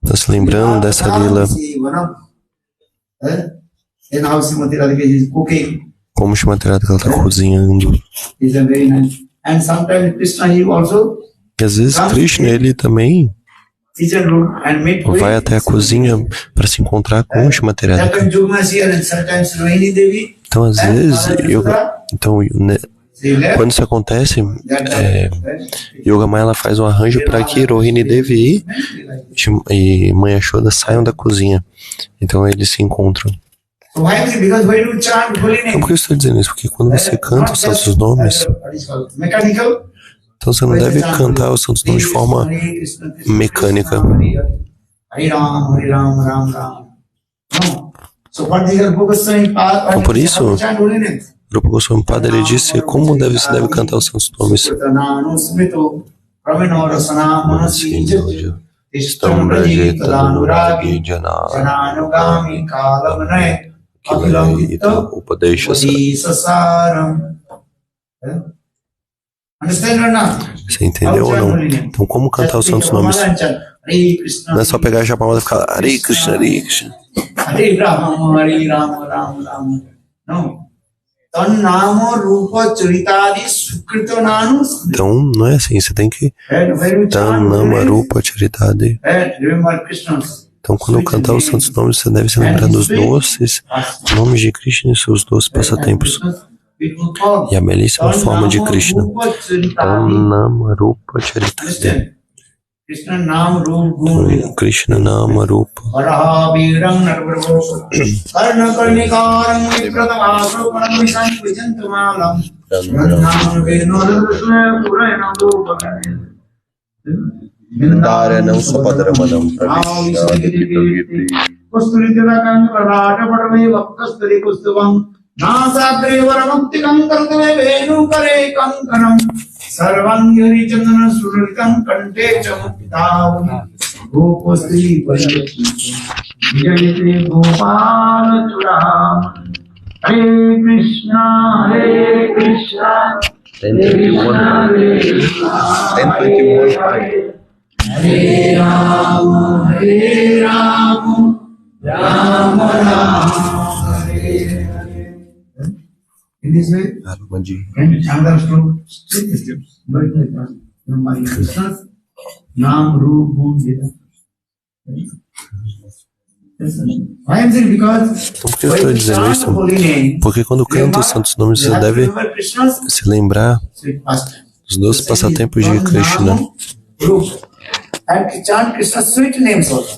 Está se lembrando dessa lila. And how Srimati Radhika is cooking. Como Srimati Radhika ela está cozinhando. Is a very nice. And sometimes Krishna he also E às vezes Krishna ele também kitchen room and meet vai até a cozinha para se encontrar com Srimati Radhika. Sometimes Jugma is here and sometimes Rohini Devi. Então às vezes quando isso acontece, Yogamaya ela faz um arranjo para que Rohini Devi e Mãe Yashoda saiam da cozinha. Então eles se encontram. So why is it? Because when you chant holy Então name, por que eu estou dizendo isso? Porque quando você canta os santos nomes, mechanical, então você não deve cantar os santos nomes de forma mecânica. Hare Ram, Ram Ram. No. So what is your Goswami Pada? Então por isso, chant holy name. Rupa Goswami Pada ele disse como se deve cantar os santos nomes. Jananugami Kalamane Understand or not? Você entendeu ou não? Então como cantar os santos nomes? Não é só pegar a chamada e ficar Hare Krishna, Hare Krishna. Hare Ram, Ram Ram. No. Tannamo Rupa Charitadi Sukrito Nanu. Então não é assim, você tem que Tannama Rupa Charitadi. Remember Krishna's. Então quando cantar os santos nomes, você deve se lembrar dos doces nomes de Krishna e seus doces passatempos. E a belíssima forma de Krishna. Tannama Rupa Charitadi. Krishna Nam Rupa Krishna Nama Rupa. Varaha Virang Narvarvo Karna Karnikaram Vipratamaso Paramisham Vijantumalam Rannam Vinodarasya Purayana Dupakane Dharanam Sapadamanam Kusturitirakan Radha Padame Vakastari Kustuvam Nasagre Varamuktikam Kartave Venu Kare Kankanam Sarvangiri Chandana Surikam Kante Chamukitavam Gopastri Jayate Gopala Churam Hare Krishna Hare Krishna 10:21. Hare Rama Hare Rama Rama Rama Hare Hare. In this way, and another stroke, steps, my Krishna, Nam Ru Gun Veda. Why am I saying? Because Então por que eu estou dizendo isso? Porque quando canta os santos nomes, você deve se lembrar dos doces passatempos de Krishna.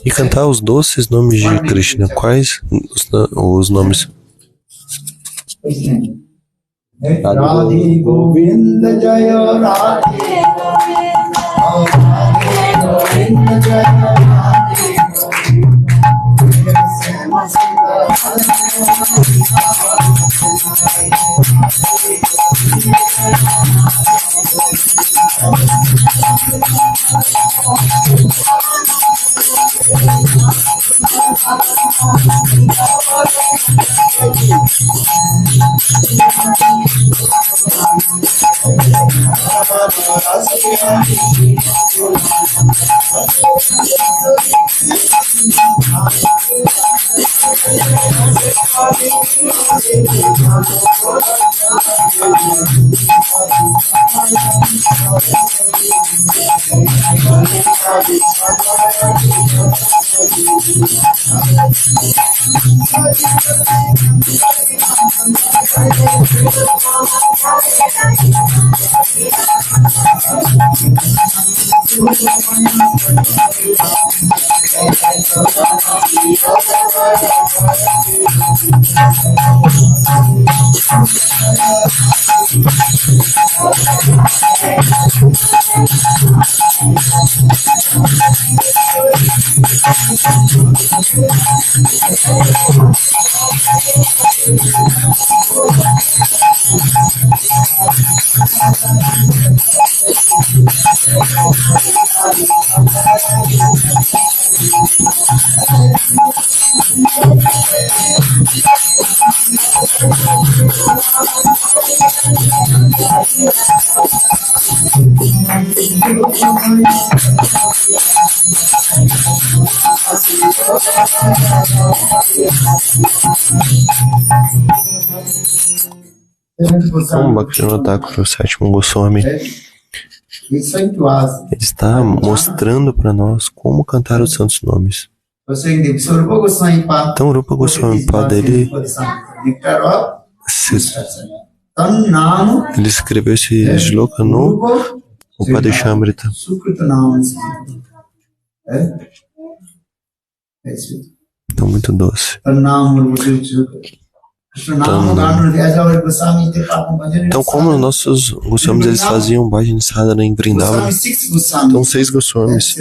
E cantar os doces nomes de Krishna. Quais os nomes? Radhe Govinda Jaya Radhe Govinda Jaya Radhe Govinda Então, Bhaktivinoda Thakur, o sétimo Goswami, He's saying to us, ele está mostrando para nós como cantar os santos nomes. so Rupa Goswami Pad, Então, Rupa Goswami Pada, ele escreveu esse shloka no Upadeshamrita. Então, muito doce. Então, como nossos Goswamis, eles faziam bhajan sadhana em Vrindavan. Então, 6 Goswamis: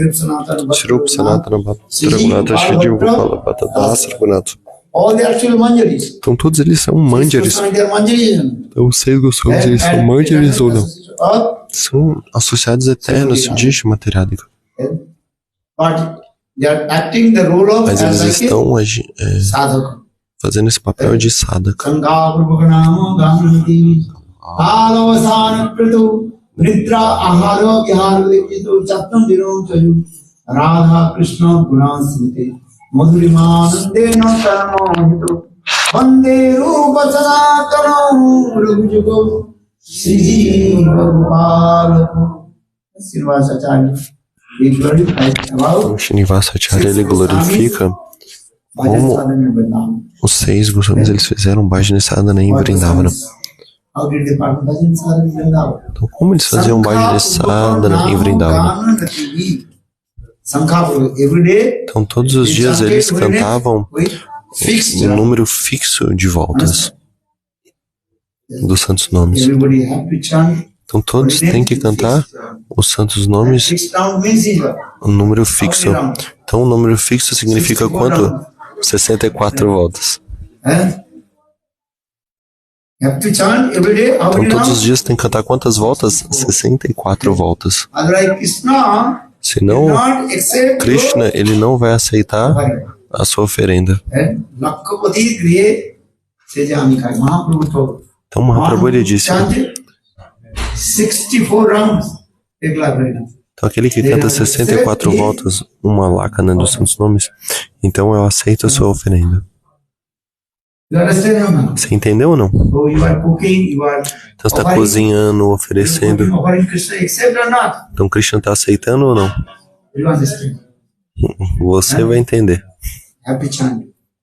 Shrup, Sanatana, Bhatta, Raghunatha, Shri Gopala, Bhatta Das, Raghunatha. Então, todos eles são manjaris. Então, os 6 Goswamis, eles são manjaris ou não? São associados eternos de Shrimateranika. Mas eles estão fazendo esse papel de sadhaka. O Srinivasacharya, ele glorifica como os 6 Goswamis, eles fizeram bhajan sadhana em Vrindavana. Então, como eles faziam bhajan sadhana em Vrindavana? Então, todos os dias eles cantavam um número fixo de voltas dos santos nomes. Então, todos têm que cantar os santos nomes um número fixo. Então, o número fixo significa quanto? 64 voltas. Então, todos os dias tem que cantar quantas voltas? 64 voltas. Senão, Krishna, ele não vai aceitar a sua oferenda. Então, Mahaprabhu, ele disse: então, aquele que canta 64 voltas, uma lácana dos santos nomes, então eu aceito a sua oferenda. Você entendeu ou não? Então, você está cozinhando, oferecendo. Então, Krishna está aceitando ou não? Você vai entender.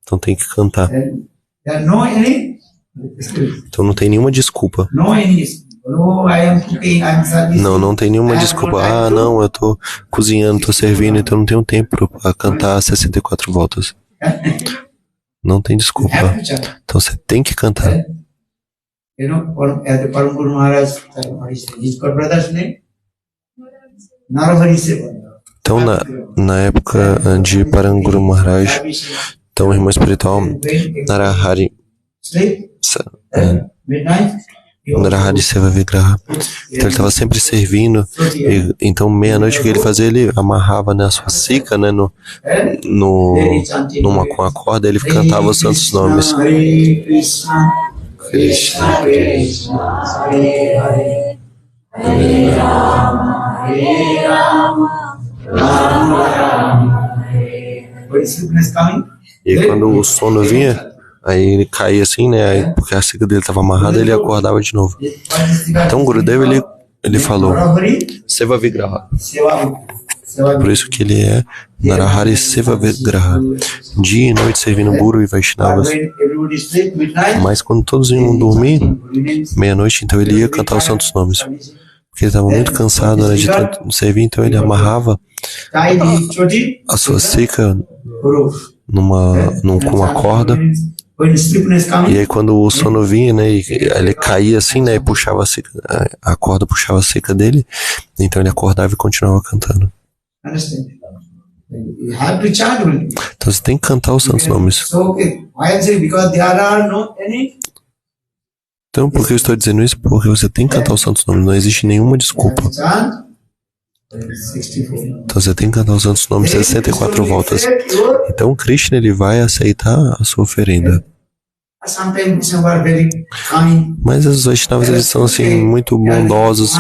Então, tem que cantar. Então, não tem nenhuma desculpa. Não tem nenhuma desculpa. Ah, não, eu tô cozinhando, tô servindo, então não tenho tempo para cantar 64 voltas. Não tem desculpa. Então você tem que cantar. Então, na época de Paranguru Maharaj, então o irmão espiritual Narahari Seva Vigraha. Então ele estava sempre servindo. E, então, meia-noite, o que ele fazia? Ele amarrava, né, a sua sica, né, com a corda, ele cantava os santos nomes. Krishna Krishna Hare Hare Hare Rama Hare Rama, Rama Rama, when sleepiness coming, E aí, quando o sono vinha, aí ele caía assim, né? Aí, porque a cica dele estava amarrada, ele acordava de novo. Então, o Gurudev, ele falou, Seva Vigraha. Por isso que ele é Narahari Seva Vigraha. Dia e noite servindo Guru e Vaishnavas. Mas quando todos iam dormir, meia-noite, então ele ia cantar os santos nomes. Porque ele estava muito cansado, né, de tanto servir, então ele amarrava a sua cica com uma corda. E aí quando o sono vinha, né, ele caía assim, né, e puxava a corda puxava a cica dele, então ele acordava e continuava cantando. Então você tem que cantar os santos nomes. Então, por que eu estou dizendo isso? Porque você tem que cantar os santos nomes, não existe nenhuma desculpa. Então você tem que cantar os santos nomes 64 voltas. Então Krishna, ele vai aceitar a sua oferenda. Mas os Vaishnavas, eles são assim muito bondosos.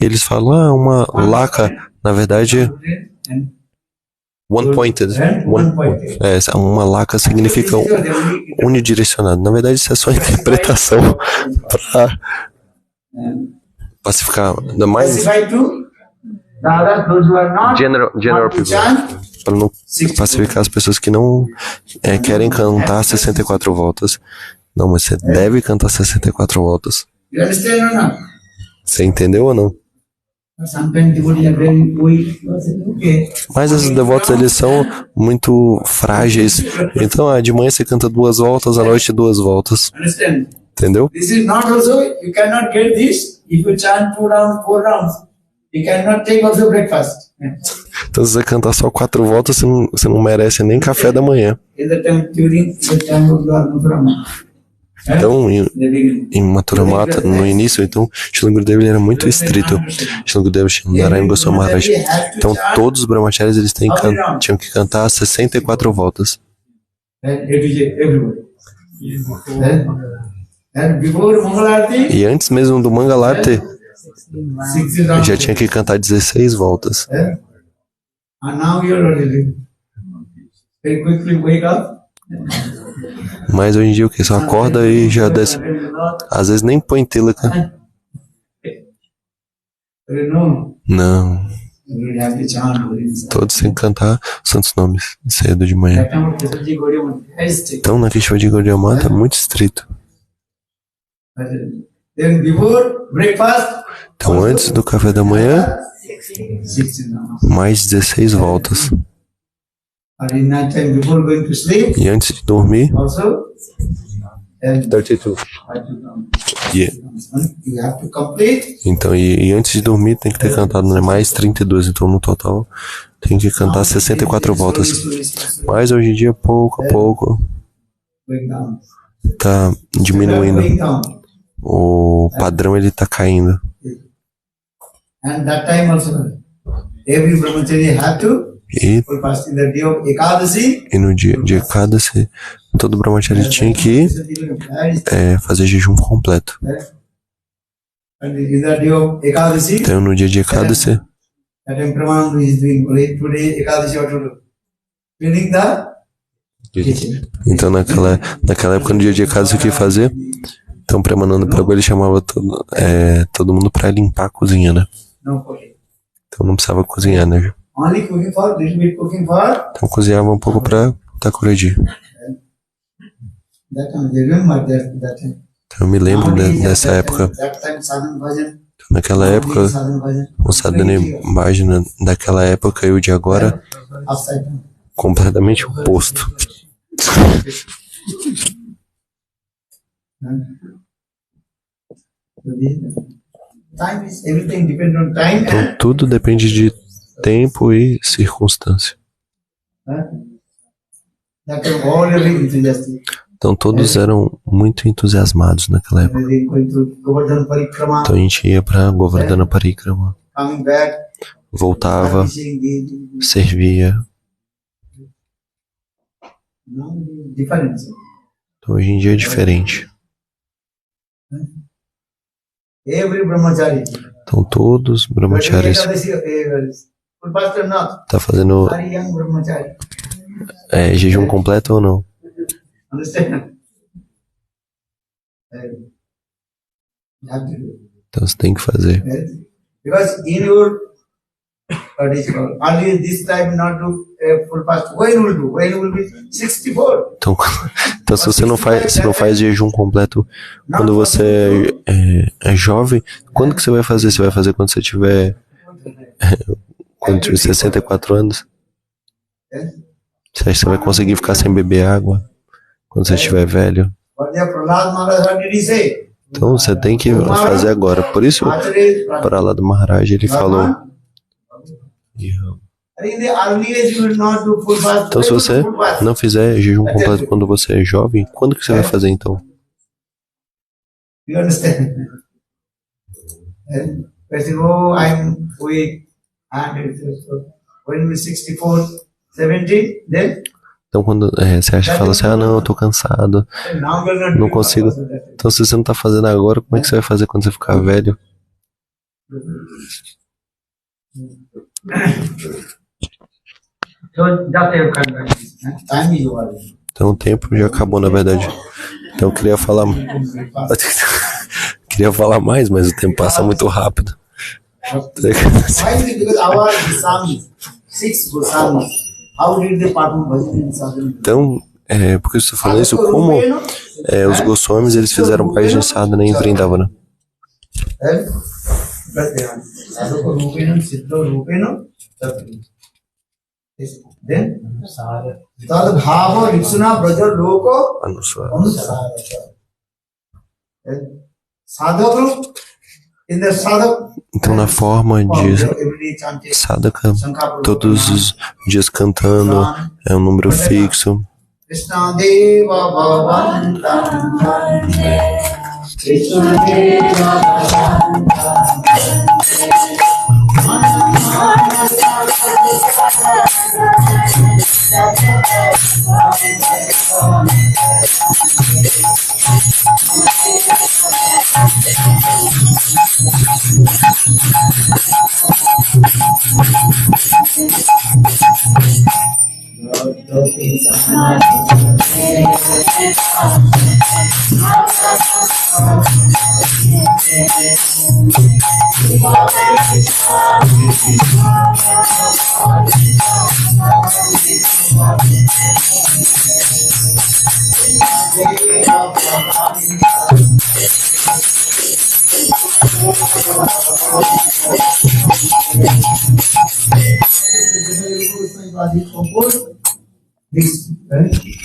Eles falam, uma laca, na verdade, one-pointed. Uma laca significa unidirecionado. Na verdade, isso é só interpretação para pacificar. The mind. General people. Para não pacificar as pessoas que não querem cantar 64 voltas. Não, mas você deve cantar 64 voltas. Você entendeu ou não? Mas esses devotos, eles são muito frágeis. Então, de manhã você canta 2 voltas, à noite 2 voltas. Entendeu? This is not also, you cannot get this if you chant 2 rounds, 4 rounds. You cannot take also breakfast. Então, se você cantar só 4 voltas, você não merece nem café da manhã. Então, em Mathura Mata, no início, então, Srila Gurudev era muito estrito. Srila Gurudev Narayana Goswami Maharaj. Então, todos os brahmacharis, eles tinham que cantar 64 voltas. E antes mesmo do Mangalarti, já tinha que cantar 16 voltas. Mas hoje em dia o que? Só acorda e já desce. Às vezes nem põe tilaka. Não. Todos têm que cantar os santos nomes cedo de manhã. Então na Keshava de Gaudiya Mata é muito estrito. Então antes do café da manhã, mais 16 voltas. E antes de dormir, 32. Yeah. Então, e antes de dormir tem que ter cantado, né, mais 32. Então no total tem que cantar 64 voltas. Mas hoje em dia, pouco a pouco, tá diminuindo. O padrão, ele tá caindo. E no dia de Ekadasi, todo brahmachari tinha que fazer jejum completo. Então no dia de Ekadasi, então naquela época, no dia de Ekadasi, o que fazer? Então Premananda Prabhu, ele chamava todo mundo para limpar a cozinha, né? Então não precisava cozinhar, né? Então cozinhava um pouco para Thakurji. Então eu me lembro dessa época. Então, naquela época, o Sadhana Bhajana daquela época e o de agora, completamente oposto. Então tudo depende de tempo e circunstância. Então todos eram muito entusiasmados naquela época. Então a gente ia para Govardhana Parikrama, voltava, servia. Então hoje em dia é diferente. Então todos But brahmacharis full fast or not? tá fazendo Very young brahmachari. jejum completo ou não? Understand? You have to do. Então você tem que fazer. Because in your what is called earlier this time not do full fast. When will do? When will be 64? Então se você não faz jejum completo quando você é jovem, quando que você vai fazer? Você vai fazer quando você tiver quando tiver 64 anos? Você acha que você vai conseguir ficar sem beber água quando você estiver velho? But there Prahlad Maharaj, what did he say? Então você tem que fazer agora. Por isso, para lá do Maharaj, ele falou. In the early age you will not do full fast. Então se você não fizer jejum completo quando você é jovem, quando que você vai fazer então? You understand? Person, oh, I'm weak. And when we're 64, 70, then Então quando você acha que fala assim, não, eu tô cansado, now we're not não consigo. Então se você não tá fazendo agora, como é que você vai fazer quando você ficar velho? Então o tempo já acabou, na verdade. Então eu queria falar queria falar mais, mas o tempo passa muito rápido. Because our Goswamis, 6 Goswamis, how did they perform bhajan in sadhana? Então, por que eu estou falando isso? Como os Goswamis, eles fizeram bhajan sadhana em Vrindavana. Then tad bhava ripsuna braja loko anusara. Sadhaka in the sadhaka. Então, na forma de sadhaka, todos os dias cantando, é um número fixo. Krishna Deva Bhavantam Vande, Krishna Deva Bhavantam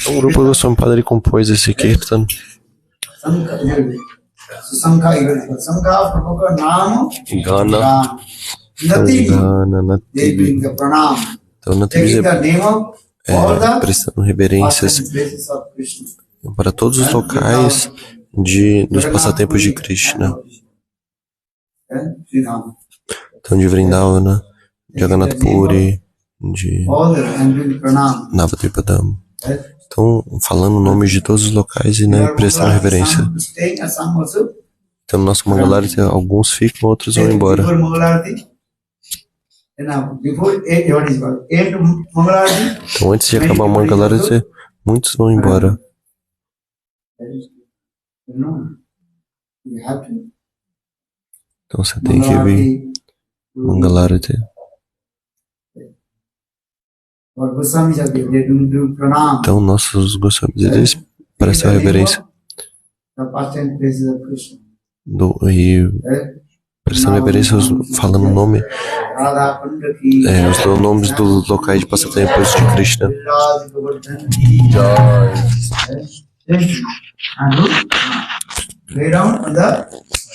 O grupo do Swami Padre compôs esse Kirtan. Gana. Gana, Nativi. Então, Nativi é prestando reverências para todos os locais dos passatempos de Krishna. Então, de Vrindavana, de Jagannath Puri, de Navadvipadam. Então, falando nomes de todos os locais e prestando reverência. Então, no nosso Mangalarti, alguns ficam, outros vão embora. Então, antes de acabar o Mangalarti, muitos vão embora. Então, você tem que vir Mangalarti. Então, nossos Goswamis, eles prestam reverência e prestando reverência falando o nome, os nomes dos locais de passatempos de Krishna.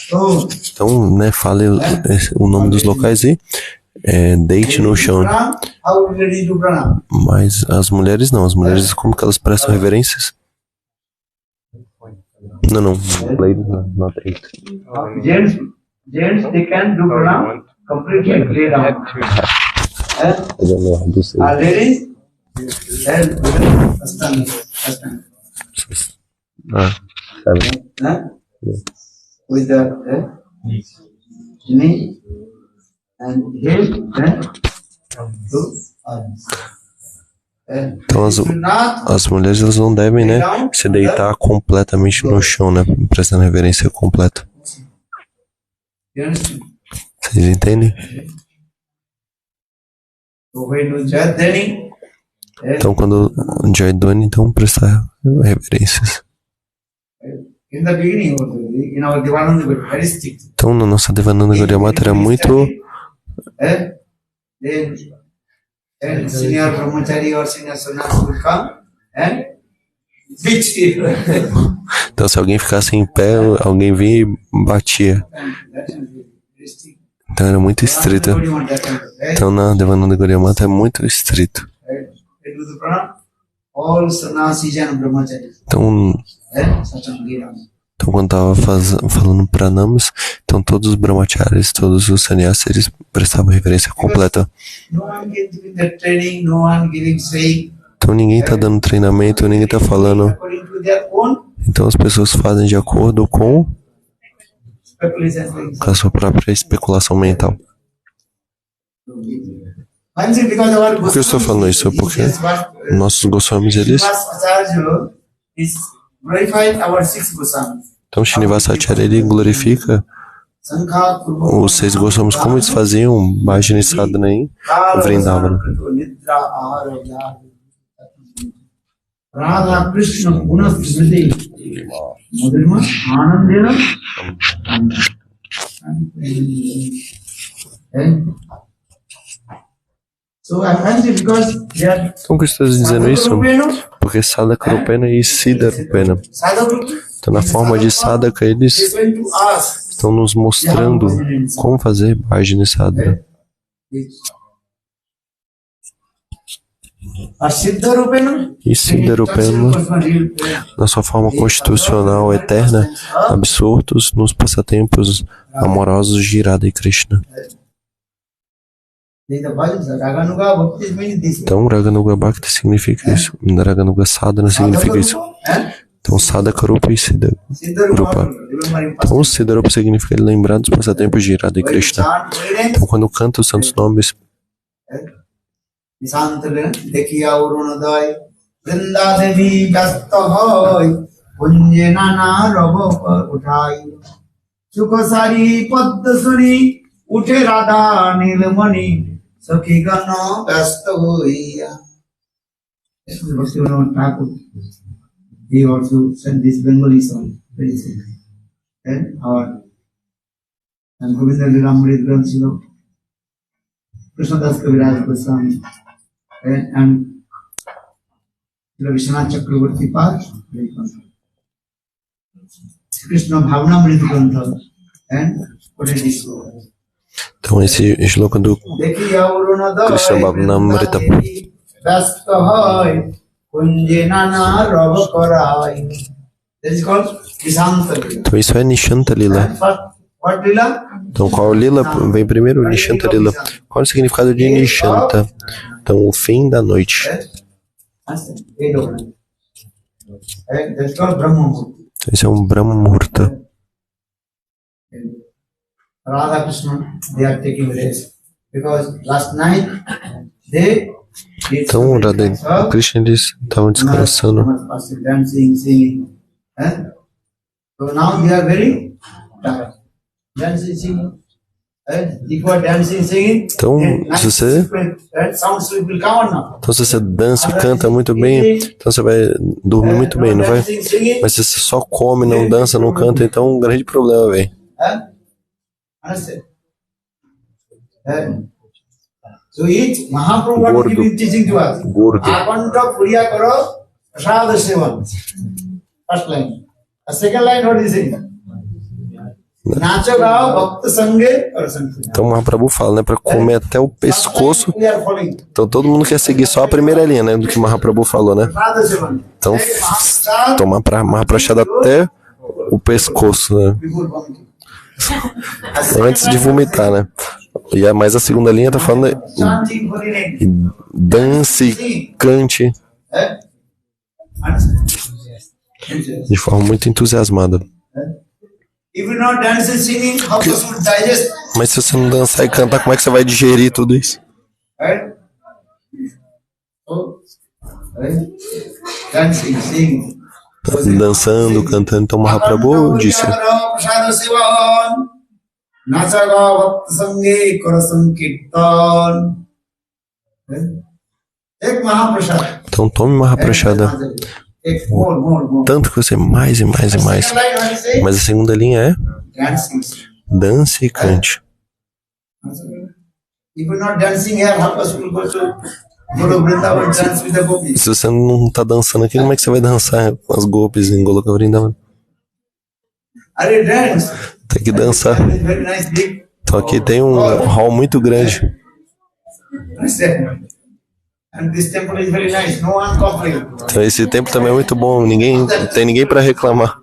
Então, fale o nome dos locais e deite no chão. Mas as mulheres não. As mulheres, como que elas prestam reverências? Não. Ladies not eight. Gents, they can do pranam completely lay down. I don't know how to say. Ladies, stand. 7. With the knee and hip to arms. Então as mulheres elas não devem, né, se deitar completamente no chão, né, prestando reverência completa. You understand? Vocês entendem? So when you Jayadhani, Então quando Jaidwani, então prestar reverências. in the beginning also, in our Devananda, we were very strict. Então na nossa Devananda Gaudiya Mata era muito Then senior brahmachari or senior sannyasi will come and beat you. Então se alguém ficasse em pé, alguém vinha e batia. That is very strict. Então era muito estrito. Nobody want that kind of, right? Então na Devananda Gaudiya Mata é muito estrito. They do the pranam, all sannyasis and brahmacharis. Então Satangira. Então, quando estava falando pranamas, então todos os brahmacharis, todos os sannyasis, eles prestavam reverência completa. No one giving the training, no one giving saying. Então, ninguém está dando treinamento, ninguém está falando. According to their own Então, as pessoas fazem de acordo com speculation. a sua própria especulação mental. Por que eu estou falando isso? Porque nossos Goswamis, eles... Então, Srinivasa Acharya, ele glorifica os 6 Goswamis como eles faziam Bhajana e Sadhana em Vrindavana. Radha Krishna Guna Smriti Madhurma Anandena. So I'm angry because they are Então, por que estou dizendo isso? Porque Sadhaka Rupena e Siddha Rupena. Então, na forma de Sadhaka, eles estão nos mostrando como fazer Bhajana e Sadhana. E Siddha Rupena, na sua forma constitucional eterna, absortos nos passatempos amorosos de Radha e Krishna. Então, Raganuga Bhakti significa isso. Raganuga Sadhana significa isso. Então, Sadhaka Rupa e Siddha Rupa. Então, Siddha Rupa significa ele lembrar dos passatempos de Radha e Krishna. Então, quando canta os santos nomes, Uche Radha Nilamani Sakhigana Vyasta Hoya. Bhaktivinoda Thakur, he also sent this Bengali song, very simple. And Govinda Lilamrit Granthilo, Krishnadas Kaviraj Goswami, and Vishwanath Chakravarti Pad, Krishna Bhavnamrit Grantha, and what is this? então esse shloka do Krishna Bhavnamrita. Então isso é Nishanta Lila. Então qual Lila vem primeiro? Nishanta Lila. Qual é o significado de Nishanta? Então o fim da noite. Então, esse é um Brahma Muhurta. Radha Krishna, they are taking rest because last night they então Radha e Krishna eles estavam descansando. Dancing, singing. So now they are very tired. Dancing, singing. If you are dancing, singing, então se você então se você dança e canta muito bem, então você vai dormir muito bem, não vai? Mas se você só come, não dança, não canta, então um grande problema vem. So each Mahaprabhu what he is teaching to us. Akanta Puriya Karo Prasada Sevan. First line. A second line what is it? Nacho Gao Bhakta Sange or something. Então Mahaprabhu fala, né, para comer até o pescoço. Então todo mundo quer seguir só a primeira linha, né, do que Mahaprabhu falou, né? Então tomar Mahaprasada até o pescoço, né? Antes de vomitar, né? E mais a segunda linha tá falando dance, cante de forma muito entusiasmada. Mas se você não dançar e cantar, como é que você vai digerir tudo isso? Right? So, right? Dancing, singing. Dançando, cantando. Então Mahaprabhu disse: então tome Mahaprasada. Tanto que você mais e mais e mais. Mas a segunda linha é: dance e cante. Se você não tá dançando aqui, como é que você vai dançar com as golpes em Goloka Vrindavan? Tem que dançar. Então aqui tem um hall muito grande. Então esse templo também é muito bom. Não tem ninguém para reclamar.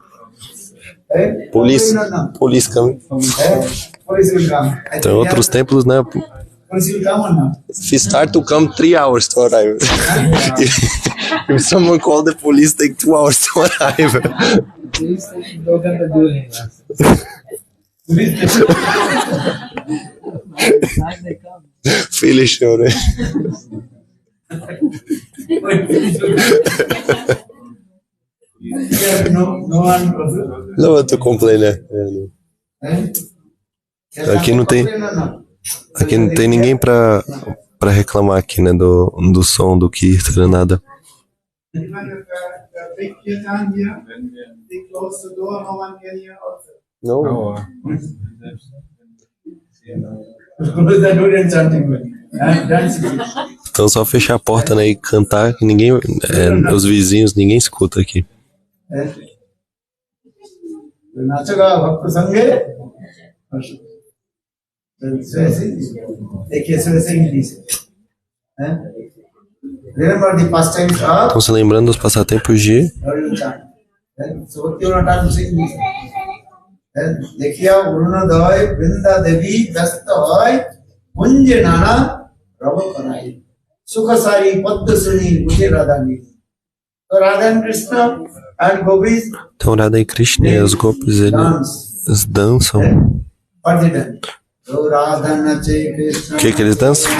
Polícia coming. Então outros templos, né? If you start to come 3 hours to arrive. If someone call the police, take 2 hours to arrive. Please don't get the doing. Filho chora. Não, eu tô complaining. Aqui não tem. Aqui não tem ninguém pra reclamar aqui, né, do som, do kirtan, nada. Não. Então só fechar a porta, né, e cantar, que ninguém, os vizinhos, ninguém escuta aqui. Então se lembrando dos passatempos de então Radha e Krishna e os gopis, eles dançam. O que eles dançam?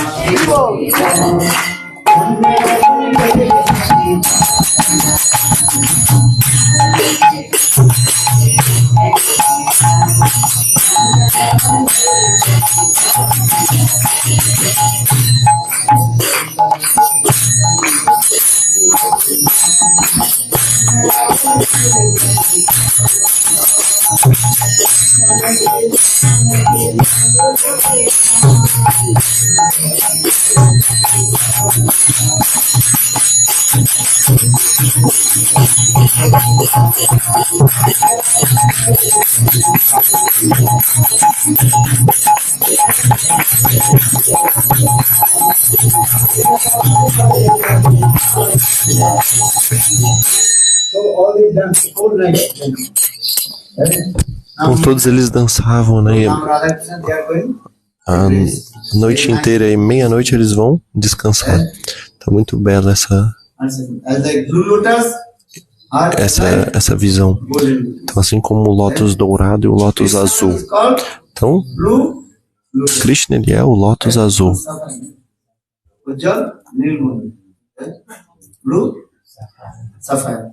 Então todos eles dançavam, né? A noite inteira e meia-noite eles vão descansar. Tá muito bela essa visão. Então assim como o lótus dourado e o lótus azul. Então Krishna, ele é o lótus azul.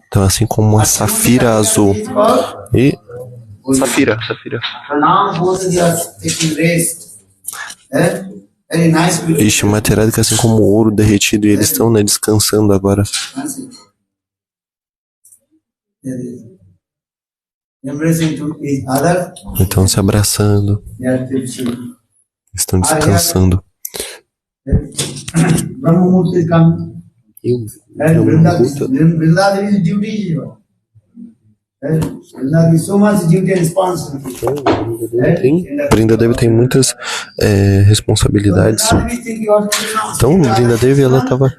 Então assim como a safira azul e Safira. Ixi, Materádica, assim como o ouro derretido, e eles estão, né, descansando agora. Então se abraçando. Estão descansando. Vrindadevi tem muitas responsabilidades. Então Vrindadevi, ela estava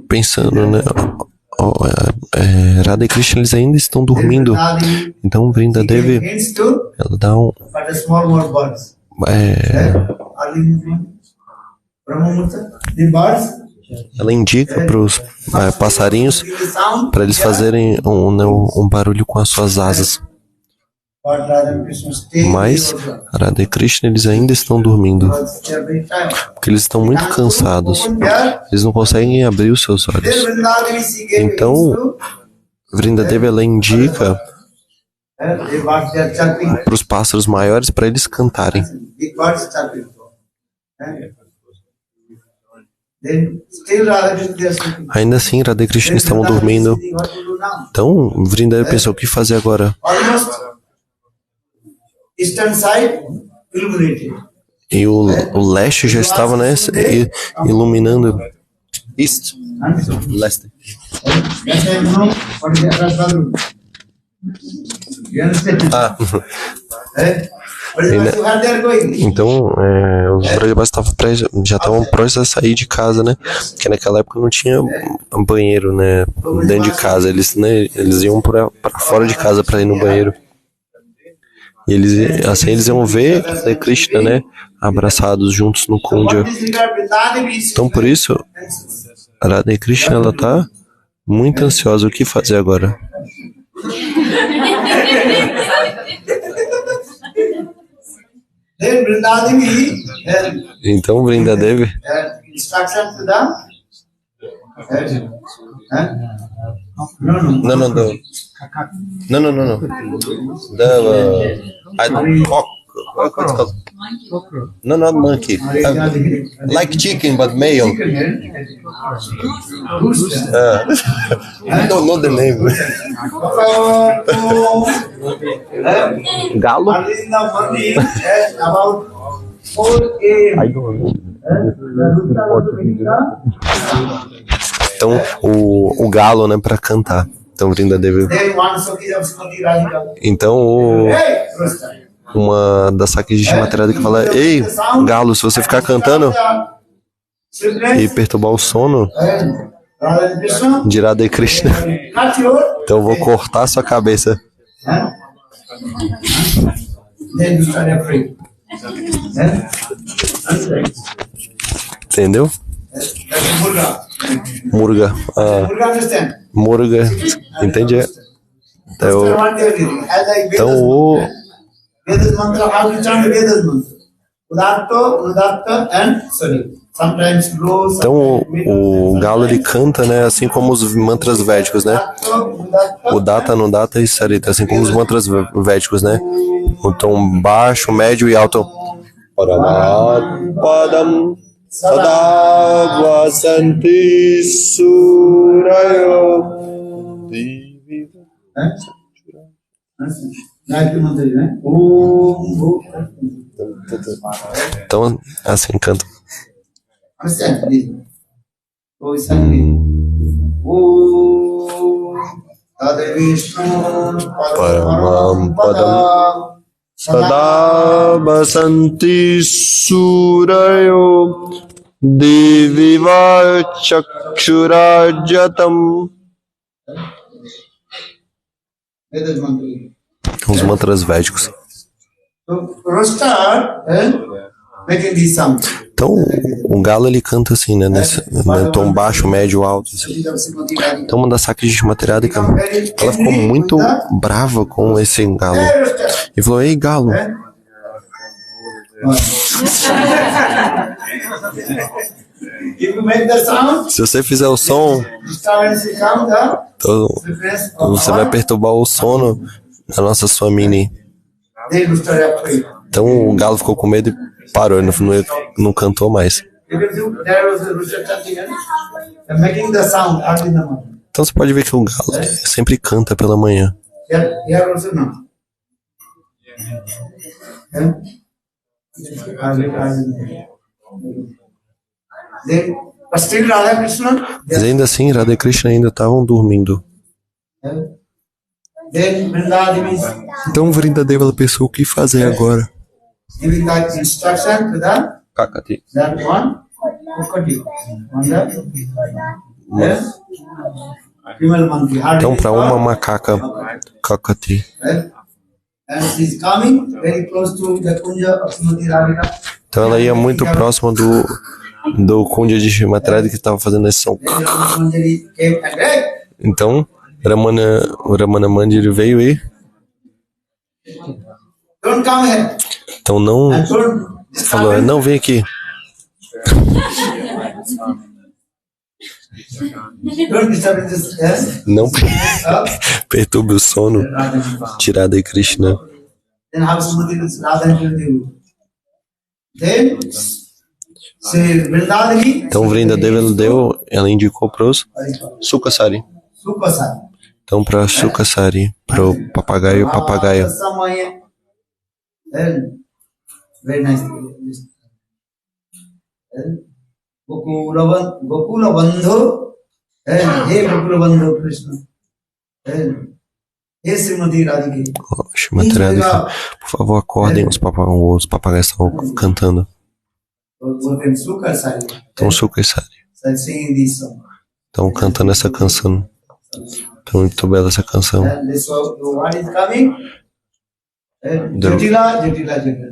pensando, né? Radha e Krishna, eles ainda estão dormindo. Então Vrindadevi, ela dá ela indica para os passarinhos para eles fazerem um barulho com as suas asas. But Radha and Krishna stay Mas there Radha e Krishna eles ainda estão dormindo, because they are very tired. porque eles estão muito cansados. Eles não conseguem abrir os seus Then olhos. Vrindadevi, she gave Então, hints to, Vrindadevi ela indica they what they are chirping. para os pássaros maiores para eles cantarem. Big birds chirping. Eh? Then still Radha Krishna they are sleeping. Ainda assim, Radha e Krishna estavam dormindo. Then what to do now? Então, Vrindadevi pensou o que fazer agora. Almost eastern side illuminated. E o leste já estava, né, iluminando. East, leste. That time you know what is the Radha? You understand? Ah, Eh? What is Ele- the where they are going? então os Brajavasis já estavam prestes a sair de casa, né? Porque naquela época não tinha banheiro, né? Dentro de casa. Eles iam para fora de casa para ir no banheiro. E assim eles iam ver Radha e Krishna, né? Abraçados juntos no Kundya. What is regard Vrindadevi is Então por isso, Radha e Krishna ela tá muito ansiosa. O que fazer agora? then Vrindadevi Então Vrindadevi instruction to them. No. No. Cock. What's called? No, not monkey. Like chicken, but male. I don't know the name. Galo? Early in the morning, about 4 a.m. Então, o galo, né, para cantar. Então, Vrindadevi. Then one Saki of Srimati Radhika. Então, Hey, Rooster. uma das Sakis de Materada que fala: Ei, galo, se você ficar cantando e perturbar o sono Radha and Krishna, de Radha e Krishna, cut your então eu vou cortar sua cabeça. Then you start afraid. Entendeu? That's Murga. Murga. Ah, Murga understand? Murga. Entende? Então, então Vedas mantra, how to chant Vedas mantra? Udatta, and sorry. Sometimes low, então o galo ele canta, né, assim como os mantras védicos, né? O Data, Anudata e Sarita, assim como os mantras védicos, né? O tom baixo, médio e alto. Padam sada vasanti surayo. Então, assim canta. Understand? Oh, it's Tade Vishnu Paramam Padam Sada Vasanti Surayo Diviva Chakshurajatam. Vedas mantra. Os mantras védicos. So, Rooster, making this sound. Então, o galo ele canta assim, né? Nesse tom baixo, médio, alto. Assim. Então, uma das Sakis de Materádica, ela ficou muito brava com esse galo. E falou: Ei, galo, If you make the sound, se você fizer o som, disturbance comes, então você vai perturbar o sono da nossa Swamini. then Rooster afraid. Então, o galo ficou com medo e parou, não cantou mais. You can do, there was a rooster chanting and making the sound early in the morning. Então, você pode ver que o galo sempre canta pela manhã. Here also no. Then, but still Radha Krishna, Mas ainda assim, Radha e Krishna ainda estavam dormindo. then Vrindadevi is Então, Vrindadevi ela pensou o que fazer agora. giving that instruction to Kakati. that one Kukati. On that, female monkey. Então, para uma macaca, Kakati. And she's coming very close to the Kunja of Srimati Radhika. Então, ela ia muito próxima do Kundya de Materada que estava fazendo esse som. Then Manjari came and hey, Então, o Ramana Mandiri veio e Don't come here. Então não And don't falou, disturb. não vem aqui. Don't disturb this. Yes. Não Up. perturbe o sono tirado de Krishna. Then how Sumati Radha do. Then say Vrindadani. Então Vrindadeva ela deu, ela indicou para os Sukasari. Supasari. Então para Sukasari, para o papagaio, papagaia. Then very nice. Then Gokula Bandhu. Then hey Gokula Bandhu Krishna. Then hey Srimati Radhika. Shrimati Radhika, por favor, acordem, os papagaios estavam cantando. Then Sukasari. Então Sukasari, Singing this song. estão cantando essa canção. Então muito bela essa canção. And this what is coming? Jatila.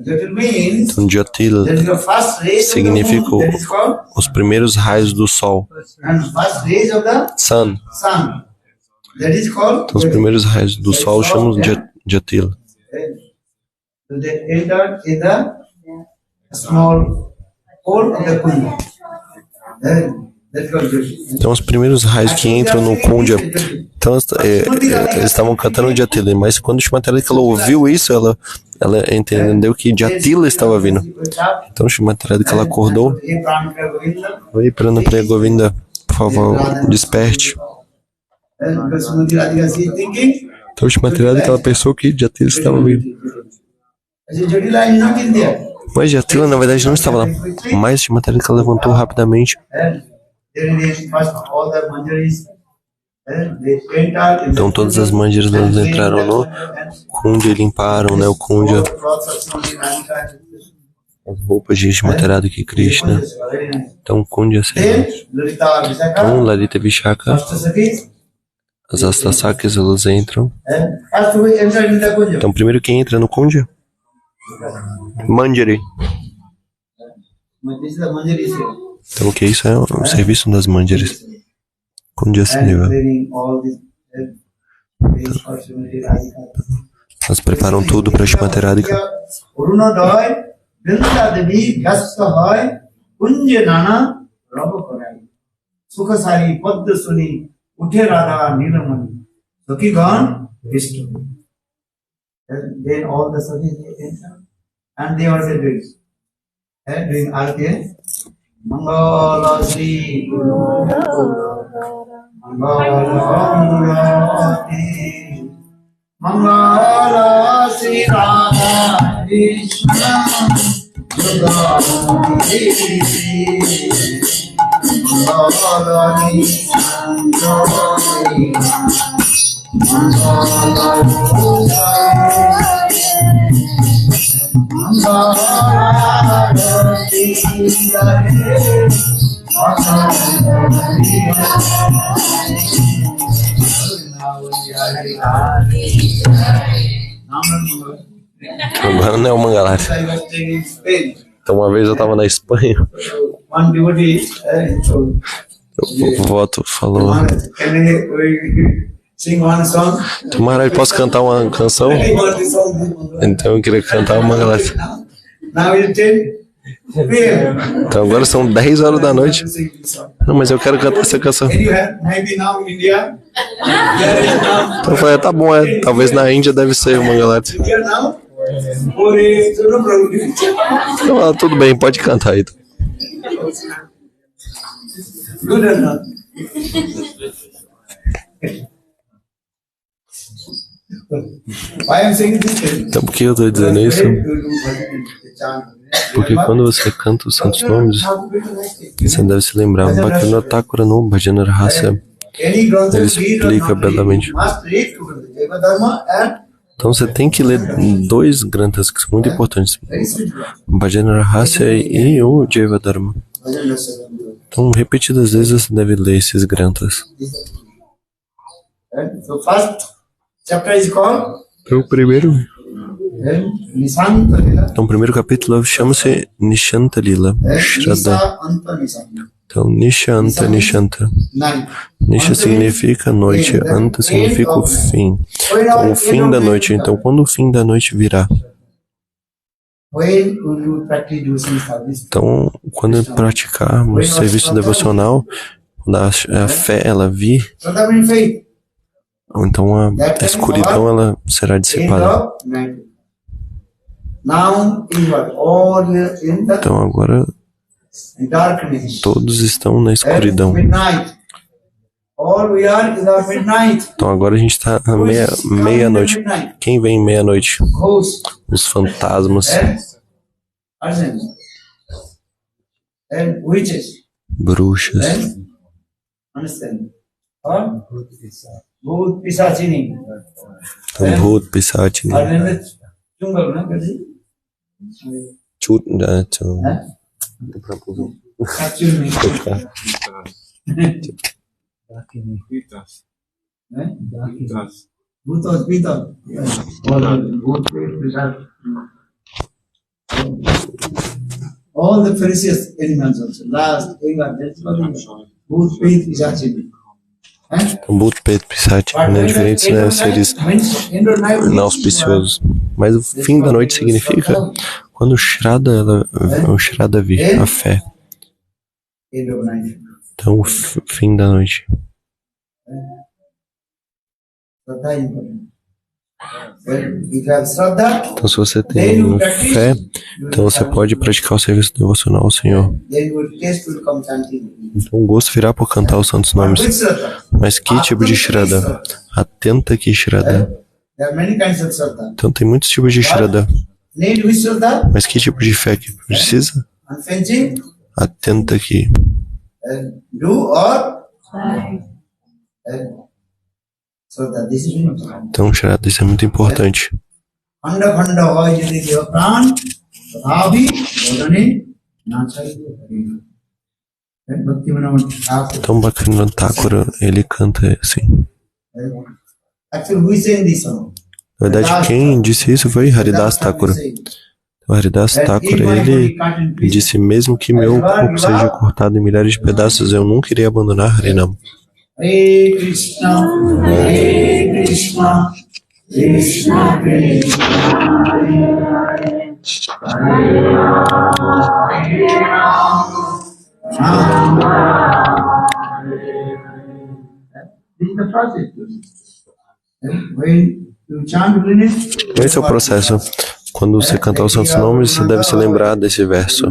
Jatil means Então Jatila that is the first rays of the significa moon. That is called os primeiros raios do sol. and first rays of the Sun. sun. That is called. Então os primeiros raios do sol chamamos de Jatila. So they entered in the small hole of the kunja. That's called Jatila. Então os primeiros raios que entram no Kundya. Então eles estavam cantando Jatila, mas quando Shrimati Radhika ela ouviu isso, ela entendeu que Jatila estava vindo. Então Shrimati Radhika ela acordou. Oi, Pranapriya Govinda, por favor, desperte. Então Shrimati Radhika ela pensou que Jatila estava vindo. Jatila is not in there. Mas Jatila na verdade não estava lá. Mas Shrimati Radhika levantou rapidamente. Então todas as mandiras elas entraram no Kundya e limparam, né, o Kundya. As roupas de Shrimati Radhika e Krishna. Então Kundya serve. Então Lalita e Vishaka, as Astasakis elas entram. Então primeiro quem entra no Kundya? Manjari. Então o que é isso? É o serviço das manjaris. Kundya Seva. Elas preparam tudo para Shrimati Radhika. Sukasari Padda Suni Uthe Radha Nilamani Sakigan Vishnu. Then all the Sakis enter and they also doing Arti. Mangala Sri Guru Mangala Murati Mangala Sri Radha Krishna Jagannatha Mangala Sri Agora não é o Mangalari. Então uma vez eu estava na Espanha. O voto falou. Então, Maharaj, posso cantar uma canção? Então eu queria cantar uma Mangalari. Então agora são 10 horas da noite. Não, mas eu quero cantar essa canção. Então eu falei, tá bom, talvez na Índia deve ser o Mangalari. Então, tudo bem, pode cantar aí. Então por que eu estou dizendo isso? Porque quando você canta os santos nomes, você deve se lembrar. Bhaktivinoda Thakura no Bhajana Rahasya, ele explica belamente. Então você tem que ler 2 granthas que são muito importantes: Bhajana Rahasya e o Jaiva Dharma. Então repetidas vezes você deve ler esses granthas. Então o primeiro capítulo chama-se Nishanta Lila, Shraddha. Então, Nisha, Anta, Nishanta. night. Nisha significa noite, Anta significa o fim. Então, o fim da noite. Então, quando o fim da noite virá? When will you practice devotional service? Então, quando praticarmos serviço devocional, quando a fé ela vir, Shraddha means faith. então a escuridão ela será End dissipada. of night. Now you are all in the Então, agora darkness. todos estão na escuridão. Midnight. All we are in the midnight. Então, agora a gente está na meia-noite. Quem vem meia-noite? Ghosts Os fantasmas, and urchins and witches. bruxas, And understand? Or Bhoot Pisachini. então, Bhut, Pisachini, Are in the jungle, no? Chut, Actually, Dakini. Bhoot or Pita. Yes. Bhoot, Pisach. All the precious animals also. Last, that's what Bhoot, Pisachini. então, Bhut, Pet, Pisachini, né? Diferentes seres inauspiciosos. Mas o fim da noite significa quando o Shraddha vir, a fé. End of night. Então, o fim da noite. Shraddha is important. If you have Shraddha, Então, se você tem fé, então você pode praticar o serviço devocional ao Senhor. then your taste will come chanting. Então, o gosto virá por cantar os santos nomes. Which Shraddha? Mas que tipo de Shraddha? Atenta que Shraddha. There are many kinds of Shraddha. Então, tem muitos tipos de Shraddha. Need which Shraddha? Mas que tipo de fé que precisa? Unflinching. Atenta que. Do or Shraddha. This is very important. Então, Shraddha, isso é muito importante. Khanda khanda hoy jodi deo pran thapi bodhane nachai hari. Bhakti Vinod Thakur. Então, Bhaktivinoda Thakura, ele canta assim. Actually, who is saying this song? Na verdade, quem disse isso foi Haridas Thakura. O Haridas Thakura, ele disse, mesmo que meu corpo seja cortado em milhares de pedaços, eu nunca irei abandonar Harinam. Hare Krishna, Hare Krishna, Krishna Krishna, Hare Hare, Hare Rama, Hare Rama, Rama Hare Hare. This is the process. When you chant Vinod, Esse é o processo. Quando você cantar os santos nomes, você deve se lembrar desse verso.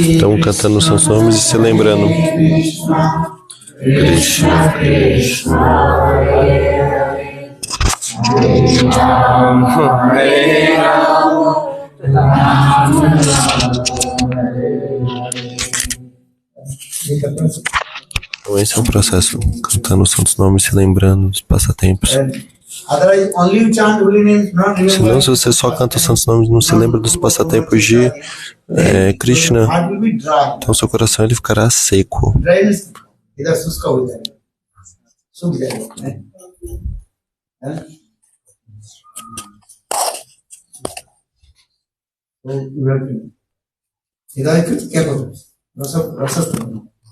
Então, cantando os santos nomes e se lembrando. Krishna, Krishna, Hare Hare, Hare Rama, Hare Rama, Rama Rama, Hare Hare. Então, esse é o processo. Cantando os santos nomes, se lembrando dos passatempos. Senão, se você só canta os santos nomes e não se lembra dos passatempos de Krishna, então seu coração ele ficará seco. इधर शुष्क हो जाएगा, सूख जाएगा, इधर क्या करो रस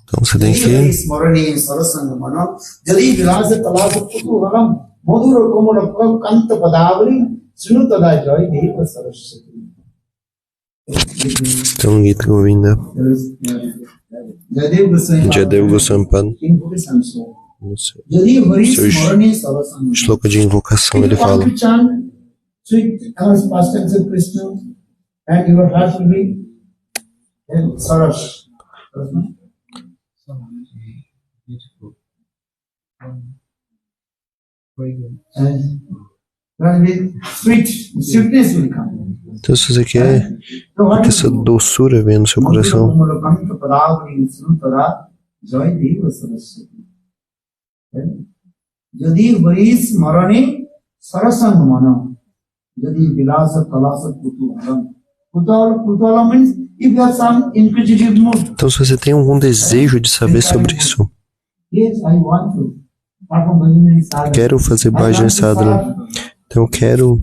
Então você tem que स्मरणीय सरसंग मनो यदि विलास तलाश कुतूहलम मधुर कोमल कांत पदावली सुनु तदा जय देव Saraswati. Então, Gita Govinda, Jadev Goswami Pad, no seu shloka de invocação, ele fala: então, se você quer que essa doçura venha no seu coração, Kutala means if you have some inquisitive mood. Então, se você tem algum desejo de saber sobre isso, Yes, I want to perform bhajana sadhana. quero fazer bhajana sadhana, então eu quero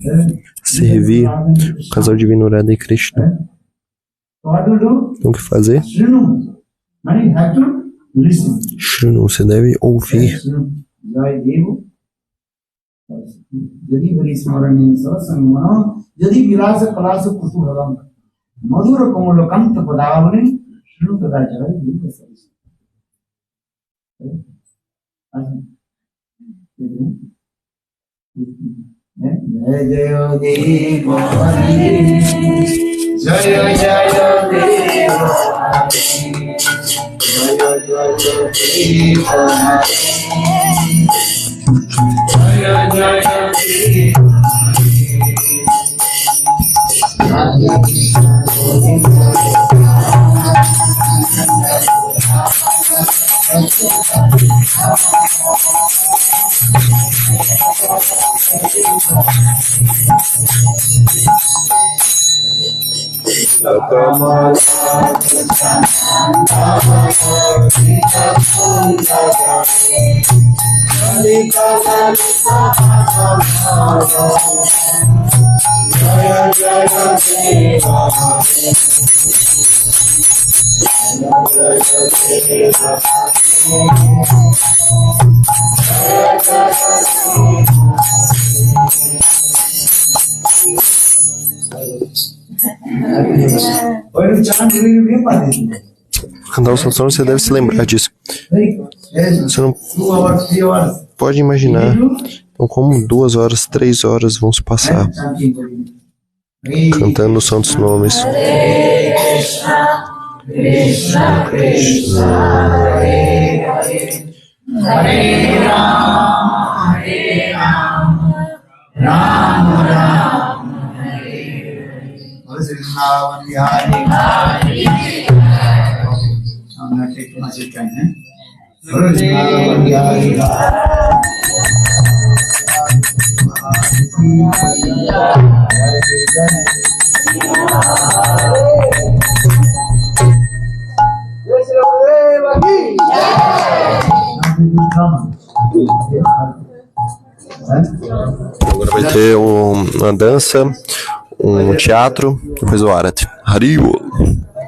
servir o casal divino Radha e Krishna. What to do? Então, o que fazer? Shrinu. Now you have to listen. Shrinu, você deve ouvir. Jai Devu. Jadi bari smarani sasangmano jadi vilasa kalasa kutuharam madhura kamala kanta padavane shinu tada jai Devu saris. Jai Jaya Devu Jaya Jaya Devu Jaya Jaya Devu Jaya Jaya Devu Cantar o satsang, você deve se lembrar disso. Você não pode imaginar então, como 2 horas, 3 horas vão se passar cantando os santos nomes. Krishna Krishna Hare Hare Hare Rama Rama Rama Hare Hare Vrindavan Bihari Hare. I'm not taking much time, Vrindavan Bihari Agora vai ter uma dança, um teatro, depois o Arati. Haribo.